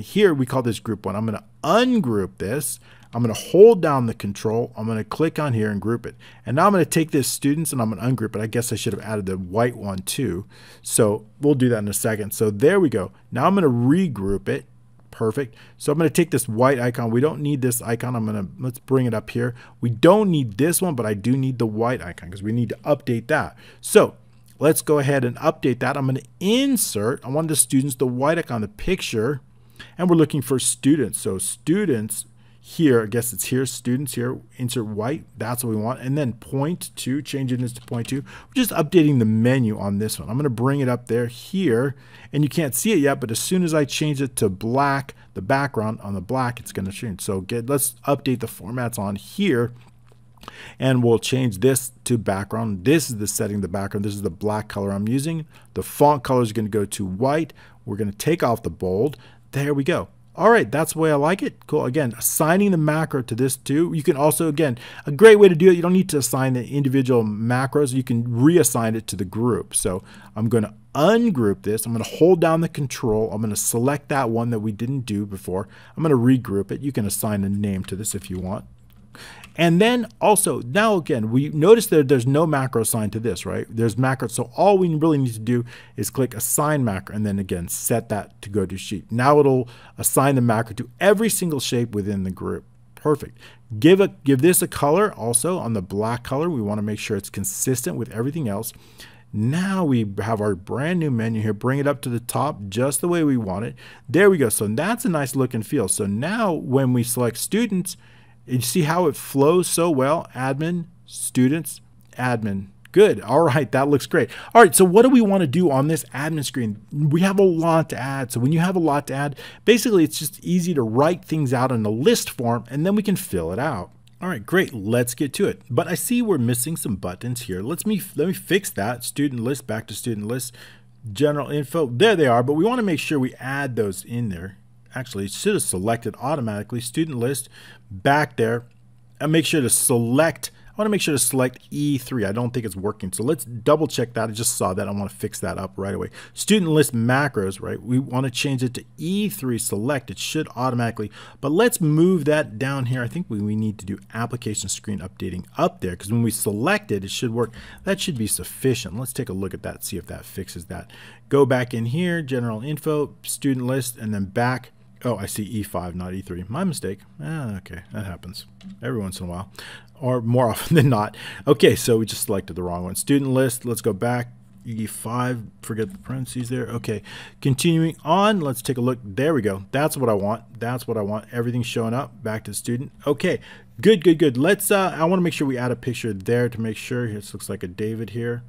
here we call this group one. I'm going to ungroup this. I'm going to hold down the control. I'm going to click on here and group it. And now I'm going to take this students and I'm going to ungroup it. I guess I should have added the white one too. So we'll do that in a second. So there we go. Now I'm going to regroup it. Perfect. So I'm going to take this white icon. We don't need this icon. Let's bring it up here. We don't need this one, but I do need the white icon because we need to update that. So let's go ahead and update that. I'm going to insert, I want the students, the white icon, the picture, and we're looking for students. So students here, I guess it's here, students here, insert white, that's what we want. And then 0.2, changing this to 0.2. We're just updating the menu on this one. I'm going to bring it up there here, and you can't see it yet, but as soon as I change it to black, the background on the black, it's going to change. So let's update the formats on here. And we'll change this to background. This is the setting of the background. This is the black color I'm using. The font color is going to go to white. We're going to take off the bold. There we go. All right, that's the way I like it. Cool. Again, assigning the macro to this too. You can also, again, a great way to do it, you don't need to assign the individual macros. You can reassign it to the group. So I'm going to ungroup this. I'm going to hold down the control. I'm going to select that one that we didn't do before. I'm going to regroup it. You can assign a name to this if you want. And then also, now again, we notice that there's no macro assigned to this, right? There's macro, so all we really need to do is click assign macro, and then again, set that to go to sheet. Now it'll assign the macro to every single shape within the group. Perfect. Give this a color also on the black color. We want to make sure it's consistent with everything else. Now we have our brand new menu here. Bring it up to the top just the way we want it. There we go. So that's a nice look and feel. So now when we select students, you see how it flows so well? Admin, students, admin. Good. All right, that looks great. All right, so what do we want to do on this admin screen? We have a lot to add. So when you have a lot to add, basically it's just easy to write things out in a list form, and then we can fill it out. All right, great. Let's get to it. But I see we're missing some buttons here. Let me fix that. Student list, back to student list, general info. There they are, but we want to make sure we add those in there. Actually, it should have selected automatically. Student list, back there. And make sure to select, I want to make sure to select E3. I don't think it's working. So let's double check that. I just saw that. I want to fix that up right away. Student list macros, right? We want to change it to E3 select. It should automatically, but let's move that down here. I think we need to do application screen updating up there, because when we select it, it should work. That should be sufficient. Let's take a look at that, see if that fixes that. Go back in here, general info, student list, and then back. Oh, I see E5, not E3. My mistake. Okay, that happens every once in a while, or more often than not. Okay, so we just selected the wrong one. Student list, let's go back. E5, forget the parentheses there. Okay, continuing on, let's take a look. There we go. That's what I want. That's what I want. Everything's showing up. Back to the student. Okay, good, good, good. Let's, I want to make sure we add a picture there to make sure. This looks like a David here.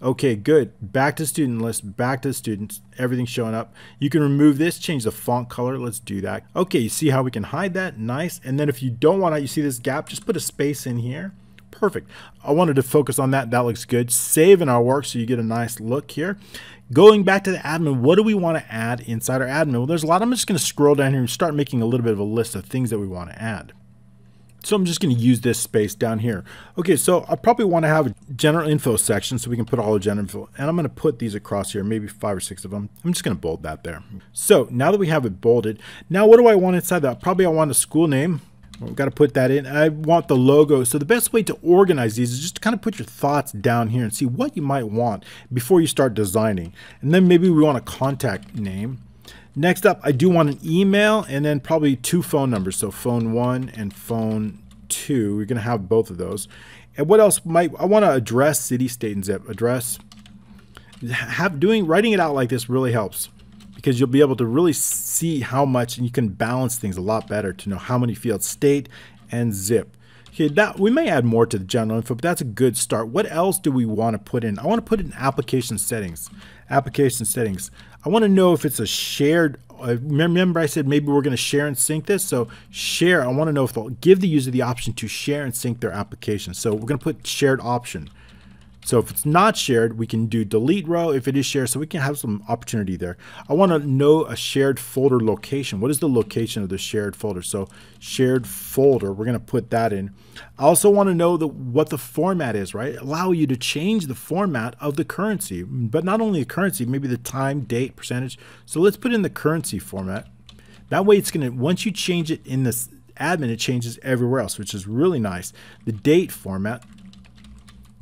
Okay, good. Back to student list, back to the students, everything's showing up. You can remove this, change the font color. Let's do that. Okay, you see how we can hide that? Nice. And then if you don't want to, you see this gap, just put a space in here. Perfect. I wanted to focus on that. That looks good. Save in our work so you get a nice look here. Going back to the admin, what do we want to add inside our admin? Well, there's a lot. I'm just going to scroll down here and start making a little bit of a list of things that we want to add. So I'm just going to use this space down here. Okay, so I probably want to have a general info section so we can put all the general info. And I'm going to put these across here, maybe 5 or 6 of them. I'm just going to bold that there. So now that we have it bolded, now what do I want inside that? Probably I want a school name. We've got to put that in. I want the logo. So the best way to organize these is just to kind of put your thoughts down here and see what you might want before you start designing. And then maybe we want a contact name. Next up, I do want an email and then probably 2 phone numbers. So phone 1 and phone 2. We're going to have both of those. And what else might I want to address? City, state, and zip. Address. Writing it out like this really helps, because you'll be able to really see how much, and you can balance things a lot better to know how many fields, state and zip. Okay, we may add more to the general info, but that's a good start. What else do we want to put in? I want to put in application settings. Application settings. I want to know if it's a shared. Remember I said maybe we're going to share and sync this. So share, I want to know if they'll give the user the option to share and sync their application. So we're going to put shared option. So if it's not shared, we can do delete row. If it is shared, so we can have some opportunity there. I want to know a shared folder location. What is the location of the shared folder? So shared folder, we're going to put that in. I also want to know what the format is, right? Allow you to change the format of the currency, but not only the currency, maybe the time, date, percentage. So let's put in the currency format. That way it's going to, once you change it in this admin, it changes everywhere else, which is really nice. The date format.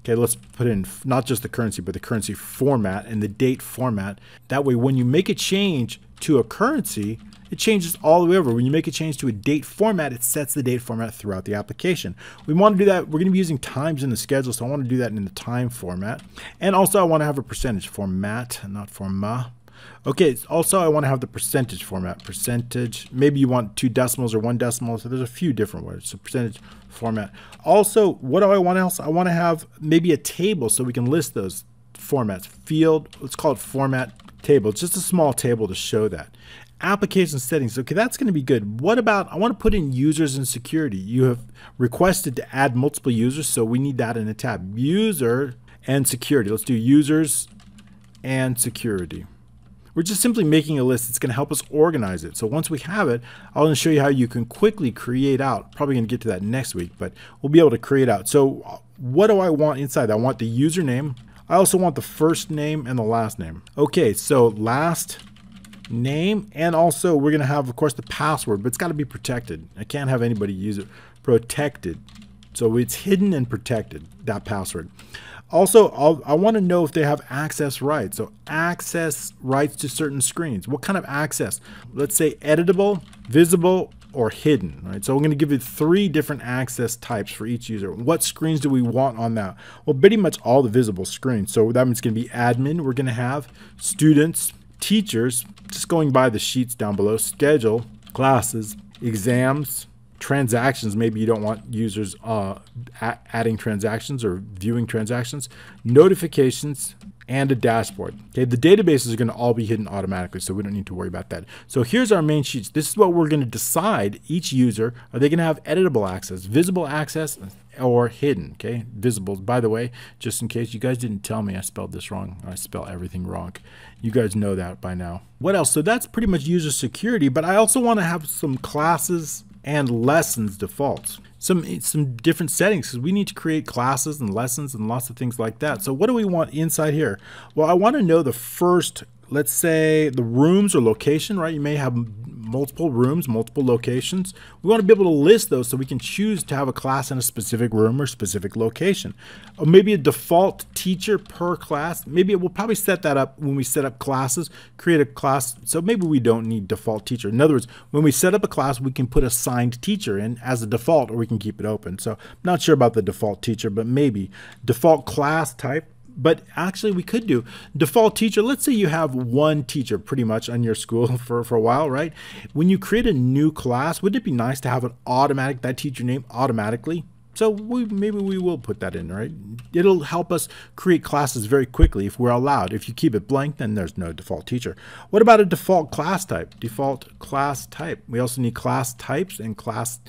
Okay, let's put in not just the currency, but the currency format and the date format. That way, when you make a change to a currency, it changes all the way over. When you make a change to a date format, it sets the date format throughout the application. We want to do that. We're going to be using times in the schedule, so I want to do that in the time format. And also, I want to have a percentage format, not forma. Okay, also I want to have the percentage format. Percentage, maybe you want 2 decimals or 1 decimal, so there's a few different words. So percentage format. Also, what do I want else? I want to have maybe a table so we can list those formats. Field, let's call it format table. It's just a small table to show that. Application settings. Okay, that's going to be good. What about, I want to put in users and security. You have requested to add multiple users, so we need that in a tab. User and security. Let's do users and security. We're just simply making a list. It's going to help us organize it. So once we have it, I'm going to show you how you can quickly create out. Probably going to get to that next week, but we'll be able to create out. So what do I want inside? I want the username. I also want the first name and the last name. Okay, so last name, and also we're going to have, of course, the password, but it's got to be protected. I can't have anybody use it. Protected. So it's hidden and protected, that password. Also, I want to know if they have access rights. So access rights to certain screens. What kind of access? Let's say editable, visible, or hidden. Right? So we're going to give you 3 different access types for each user. What screens do we want on that? Well, pretty much all the visible screens. So that means it's going to be admin. We're going to have students, teachers, just going by the sheets down below, schedule, classes, exams, transactions. Maybe you don't want users adding transactions or viewing transactions, notifications, and a dashboard. Okay, the databases are going to all be hidden automatically, so we don't need to worry about that. So here's our main sheets. This is what we're going to decide. Each user, are they going to have editable access, visible access, or hidden? Okay, visible. By the way, just in case you guys didn't tell me I spelled this wrong, I spell everything wrong. You guys know that by now. What else? So that's pretty much user security, but I also want to have some classes and lessons defaults. Some different settings, because we need to create classes and lessons and lots of things like that. So what do we want inside here? Well, I want to know the first, let's say the rooms or location, right? You may have multiple rooms, multiple locations. We want to be able to list those so we can choose to have a class in a specific room or specific location. Or maybe a default teacher per class. Maybe we'll probably set that up when we set up classes, create a class. So maybe we don't need default teacher. In other words, when we set up a class, we can put assigned teacher in as a default, or we can keep it open. So I'm not sure about the default teacher, but maybe default class type. But actually we could do default teacher. Let's say you have one teacher pretty much on your school for a while, right? When you create a new class, wouldn't it be nice to have an automatic, that teacher name automatically? So maybe we will put that in, right? It'll help us create classes very quickly if we're allowed. If you keep it blank, then there's no default teacher. What about a default class type? Default class type. We also need class types and class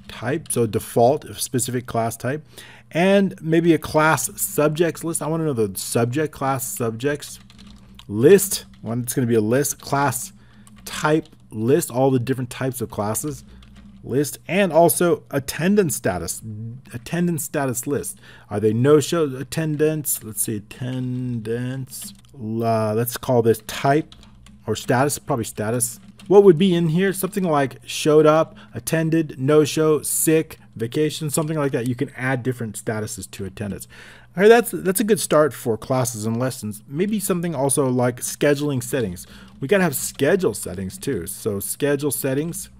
type. So default, specific class type. And maybe a class subjects list. I want to know the subject, class subjects list. One, it's going to be a list, class type list, all the different types of classes list, and also attendance status list. Are they no-show attendance? Let's see, attendance. Let's call this type or status, probably status. What would be in here? Something like showed up, attended, no-show, sick, vacation, something like that. You can add different statuses to attendance. All right, that's a good start for classes and lessons. Maybe something also like scheduling settings. We got to have schedule settings too. So schedule settings.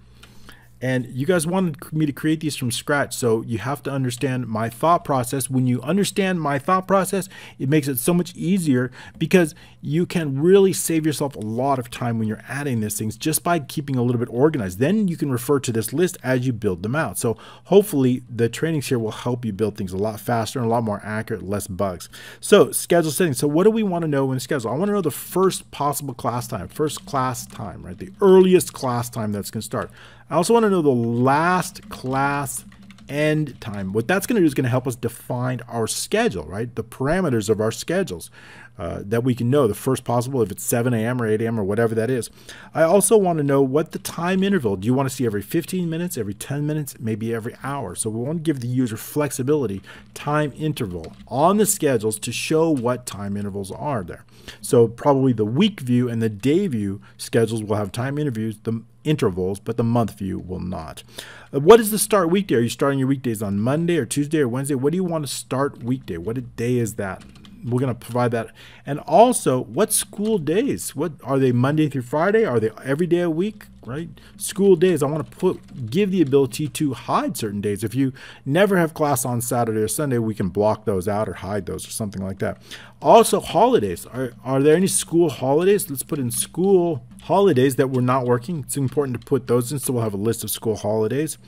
And you guys wanted me to create these from scratch, so you have to understand my thought process. When you understand my thought process, it makes it so much easier, because you can really save yourself a lot of time when you're adding these things just by keeping a little bit organized. Then you can refer to this list as you build them out. So hopefully the trainings here will help you build things a lot faster and a lot more accurate, less bugs. So schedule settings. So what do we want to know when schedule? I want to know the first possible class time, right? The earliest class time that's going to start. I also want to know the last class end time. What that's going to do is going to help us define our schedule, right? The parameters of our schedules that we can know the first possible, if it's 7 a.m. or 8 a.m. or whatever that is. I also want to know what the time interval. Do you want to see every 15 minutes, every 10 minutes, maybe every hour? So we want to give the user flexibility, time interval on the schedules to show what time intervals are there. So probably the week view and the day view schedules will have time intervals, but the month view will not. What is the start weekday? Are you starting your weekdays on Monday or Tuesday or Wednesday? What do you want to start weekday? What day is that? We're going to provide that. And also, what school days? What are they, Monday through Friday? Are they every day a week? Right? School days, I want to give the ability to hide certain days. If you never have class on Saturday or Sunday, we can block those out or hide those or something like that. Also, holidays. Are there any school holidays? Let's put in school holidays that we're not working. It's important to put those in, so we'll have a list of school holidays.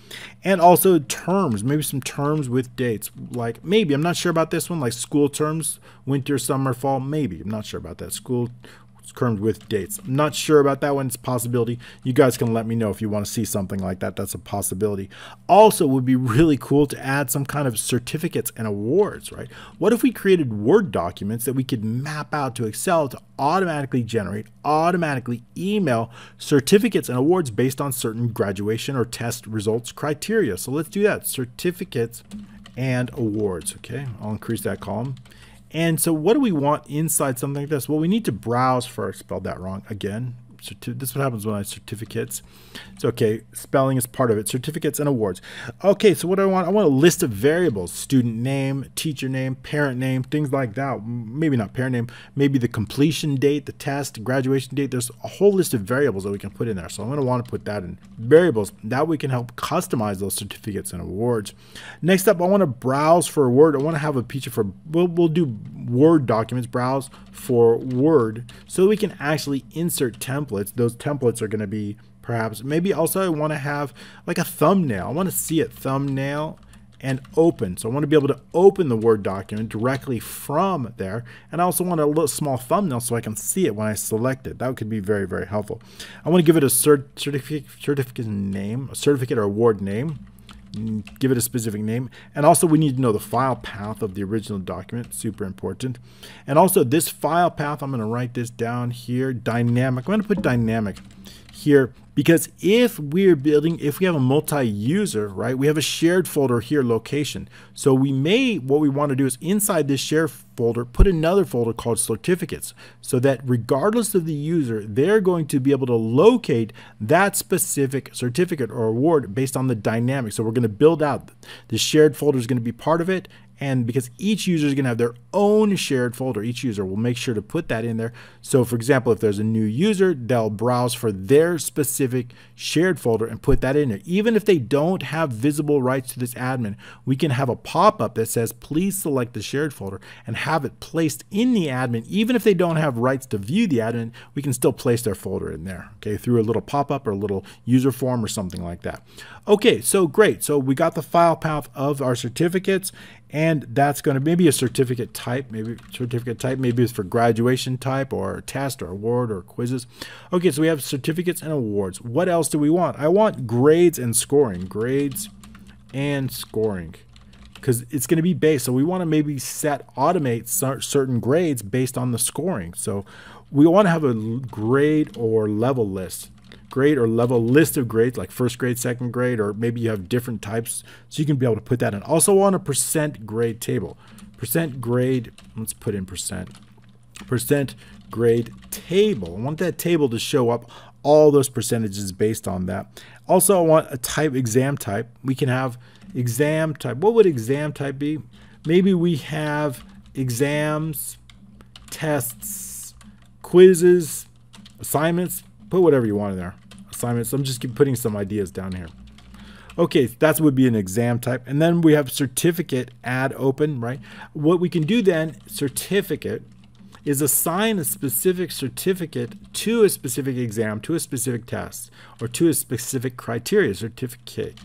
And also terms, maybe some terms with dates. Like maybe, I'm not sure about this one, like school terms, winter, summer, fall, maybe. I'm not sure about that. School terms with dates. I'm not sure about that one. It's a possibility. You guys can let me know if you want to see something like that. That's a possibility. Also, it would be really cool to add some kind of certificates and awards, right? What if we created Word documents that we could map out to Excel to automatically generate, automatically email certificates and awards based on certain graduation or test results criteria? So let's do that. Certificates and awards. Okay, I'll increase that column. And so what do we want inside something like this? Well, we need to browse first. Spelled that wrong again. This is what happens when I certificates. It's okay. Spelling is part of it. Certificates and awards. Okay, so what do I want? I want a list of variables: student name, teacher name, parent name, things like that. Maybe not parent name. Maybe the completion date, the test, graduation date. There's a whole list of variables that we can put in there. So I'm going to want to put that in variables. That we can help customize those certificates and awards. Next up, I want to browse for a Word. I want to have a feature for, we'll do Word documents, browse for Word, so we can actually insert templates. Those templates are going to be perhaps, maybe also I want to have like a thumbnail. I want to see it, thumbnail and open. So I want to be able to open the Word document directly from there. And I also want a little small thumbnail so I can see it when I select it. That could be very, very helpful. I want to give it a certificate name, a certificate or award name. Give it a specific name. And also we need to know the file path of the original document. Super important. And also this file path, I'm going to write this down here, dynamic. I'm going to put dynamic here because if we have a multi-user, right, we have a shared folder here, location. So what we want to do is inside this shared folder, put another folder called certificates, so that regardless of the user, they're going to be able to locate that specific certificate or award based on the dynamic. So we're going to build out the shared folder is going to be part of it. And because each user is going to have their own shared folder, each user will make sure to put that in there. So for example, if there's a new user, they'll browse for their specific shared folder and put that in there. Even if they don't have visible rights to this admin, we can have a pop-up that says, please select the shared folder and have it placed in the admin. Even if they don't have rights to view the admin, we can still place their folder in there, okay, through a little pop-up or a little user form or something like that. Okay, so great. So we got the file path of our certificates, and that's going to maybe a certificate type, maybe it's for graduation type or test or award or quizzes. Okay, so we have certificates and awards. What else do we want? I want grades and scoring, because it's going to be based. So we want to maybe automate certain grades based on the scoring. So we want to have a grade or level list. Grade or level list of grades, like first grade, second grade, or maybe you have different types, so you can be able to put that in. Also want a percent grade table. Percent grade, let's put in percent grade table. I want that table to show up all those percentages based on that. Also I want a type, exam type. We can have exam type. What would exam type be? Maybe we have exams, tests, quizzes, assignments. Put whatever you want in there. Assignments. I'm just putting some ideas down here. Okay, that would be an exam type. And then we have certificate, add open, right? What we can do then, certificate, is assign a specific certificate to a specific exam, to a specific test, or to a specific criteria certificate.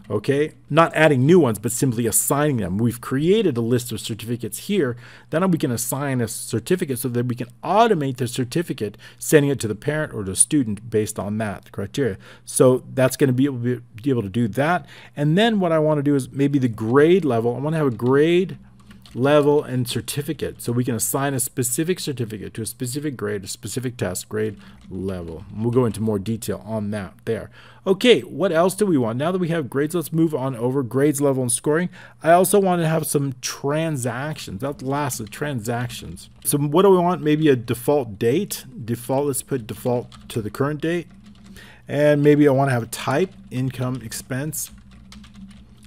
Okay, not adding new ones, but simply assigning them. We've created a list of certificates here. Then we can assign a certificate so that we can automate the certificate, sending it to the parent or the student based on that criteria. So that's going to be able to do that. And then what I want to do is maybe the grade level. I want to have a grade level and certificate, so we can assign a specific certificate to a specific grade, a specific test, grade level. We'll go into more detail on that there. Okay, what else do we want? Now that we have grades, let's move on over grades, level, and scoring. I also want to have some transactions. That's last, the transactions. So what do we want? Maybe a default date. Default, let's put default to the current date. And maybe I want to have a type, income, expense.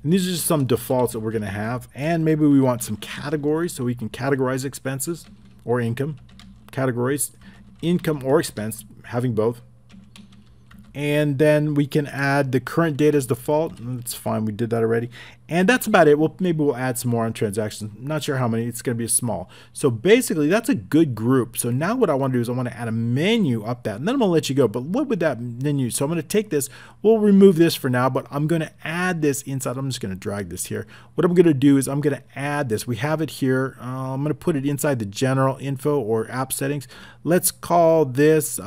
And these are just some defaults that we're going to have. And maybe we want some categories so we can categorize expenses or income. Categories, income or expense, having both. And then we can add the current date as default. That's fine, we did that already. And that's about it. Maybe we'll add some more on transactions. Not sure how many, it's gonna be small. So basically that's a good group. So now what I wanna do is I wanna add a menu up that, and then I'm gonna let you go. But what would that menu? So I'm gonna take this, we'll remove this for now, but I'm gonna add this inside. I'm just gonna drag this here. What I'm gonna do is I'm gonna add this. We have it here. I'm gonna put it inside the general info or app settings. Let's call this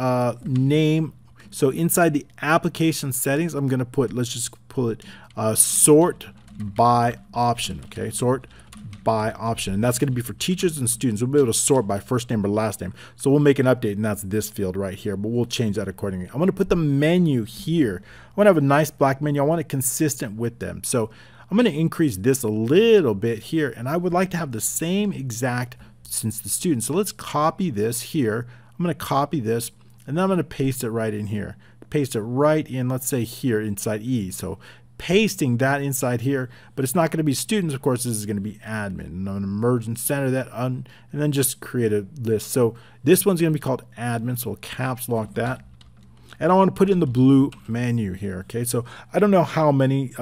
name. So inside the application settings, I'm going to put, let's just pull it, sort by option. Okay, sort by option. And that's going to be for teachers and students. We'll be able to sort by first name or last name. So we'll make an update, and that's this field right here, but we'll change that accordingly. I'm going to put the menu here. I want to have a nice black menu. I want it consistent with them. So I'm going to increase this a little bit here, and I would like to have the same exact since the student. So let's copy this here. I'm going to copy this. And then I'm going to paste it right in here. Paste it right in, let's say here inside E. So pasting that inside here, but it's not going to be students. Of course, this is going to be admin. And I'm going to merge and center that and then just create a list. So this one's going to be called admin. So we'll caps lock that. And I want to put in the blue menu here. Okay, so I don't know how many.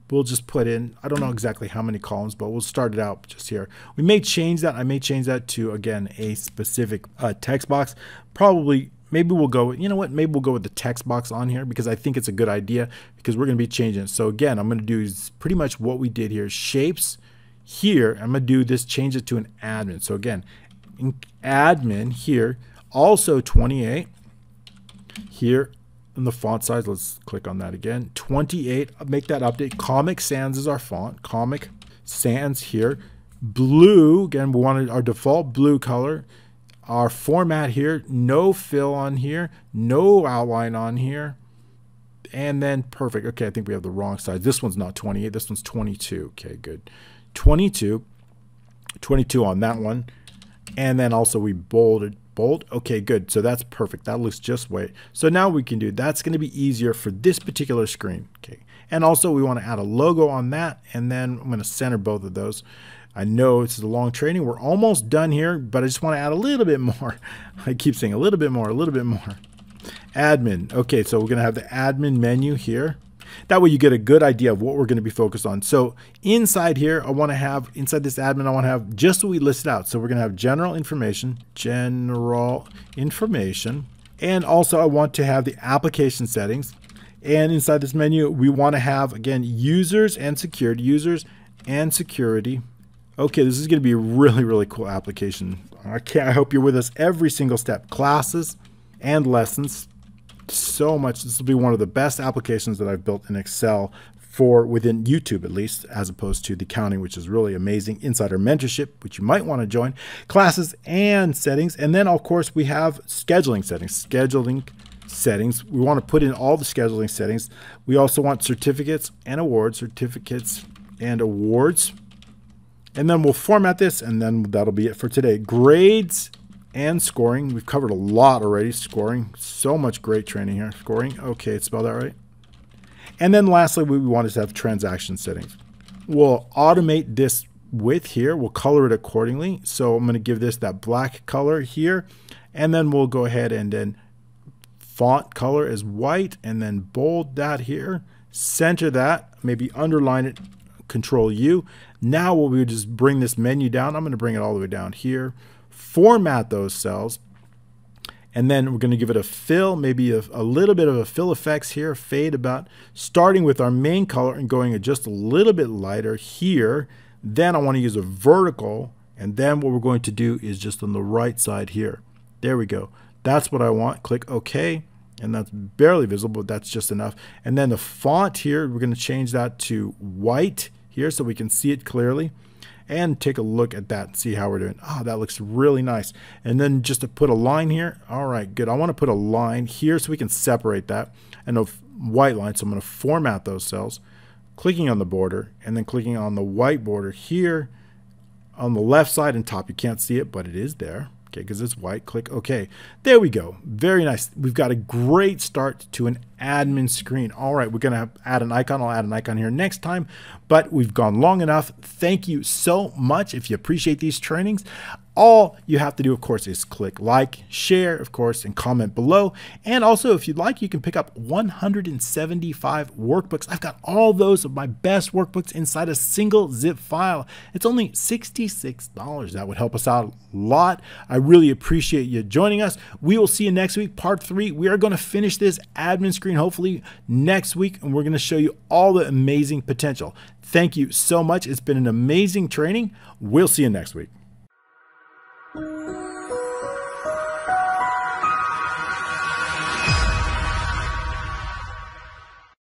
We'll just put in, I don't know exactly how many columns, but we'll start it out just here. We may change that. I may change that to, again, a specific text box. Probably, maybe we'll go, you know what, maybe we'll go with the text box on here because I think it's a good idea because we're going to be changing it. So again, I'm going to do is pretty much what we did here. Shapes here, I'm going to do this, change it to an admin. So again, in admin here, also 28 here. And the font size, let's click on that again. 28, make that update. Comic Sans is our font. Comic Sans here. Blue, again, we wanted our default blue color. Our format here, no fill on here, no outline on here. And then perfect. Okay, I think we have the wrong size. This one's not 28, this one's 22. Okay, good. 22 on that one. And then also we bolded. Bold. Okay, good. So that's perfect. That looks just right. So now we can do, that's going to be easier for this particular screen. Okay. And also we want to add a logo on that. And then I'm going to center both of those. I know this is a long training. We're almost done here, but I just want to add a little bit more. I keep saying a little bit more, a little bit more. Admin. Okay, so we're going to have the admin menu here. That way you get a good idea of what we're going to be focused on. So inside here, I want to have, inside this admin, I want to have just what we listed out. So we're going to have general information, and also I want to have the application settings. And inside this menu, we want to have, again, users and security. Okay, this is going to be a really, really cool application. I hope you're with us every single step. Classes and lessons. So much. This will be one of the best applications that I've built in Excel for within YouTube, at least, as opposed to the accounting, which is really amazing. Insider mentorship, which you might want to join. Classes and settings. And then, of course, we have scheduling settings. We want to put in all the scheduling settings. We also want certificates and awards. And then we'll format this, and then that'll be it for today. Grades and scoring. We've covered a lot already. Scoring. So much great training here. Scoring. Okay, spell that right. And then lastly, we want to have transaction settings. We'll automate this width here. We'll color it accordingly. So I'm going to give this that black color here. And then we'll go ahead and then font color is white. And then bold that here. Center that. Maybe underline it. Control U. Now what we would just bring this menu down. I'm going to bring it all the way down here. Format those cells, and then we're going to give it a fill, maybe a little bit of a fill effects here, fade about, starting with our main color and going just a little bit lighter here. Then I want to use a vertical, and then what we're going to do is just on the right side here. There we go. That's what I want. Click OK, and that's barely visible, but that's just enough. And then the font here, we're going to change that to white here so we can see it clearly. And take a look at that and see how we're doing. Oh, that looks really nice. And then just to put a line here. All right, good. I want to put a line here so we can separate that. And a white line, so I'm going to format those cells. Clicking on the border and then clicking on the white border here on the left side and top. You can't see it, but it is there. Okay, because it's white. Click OK. There we go. Very nice. We've got a great start to an admin screen. All right, we're going to add an icon. I'll add an icon here next time, but we've gone long enough. Thank you so much. If you appreciate these trainings, all you have to do, of course, is click like, share, of course, and comment below. And also, if you'd like, you can pick up 175 workbooks. I've got all those of my best workbooks inside a single zip file. It's only $66. That would help us out a lot. I really appreciate you joining us. We will see you next week, part 3. We are going to finish this admin screen hopefully next week, and we're going to show you all the amazing potential. Thank you so much. It's been an amazing training. We'll see you next week.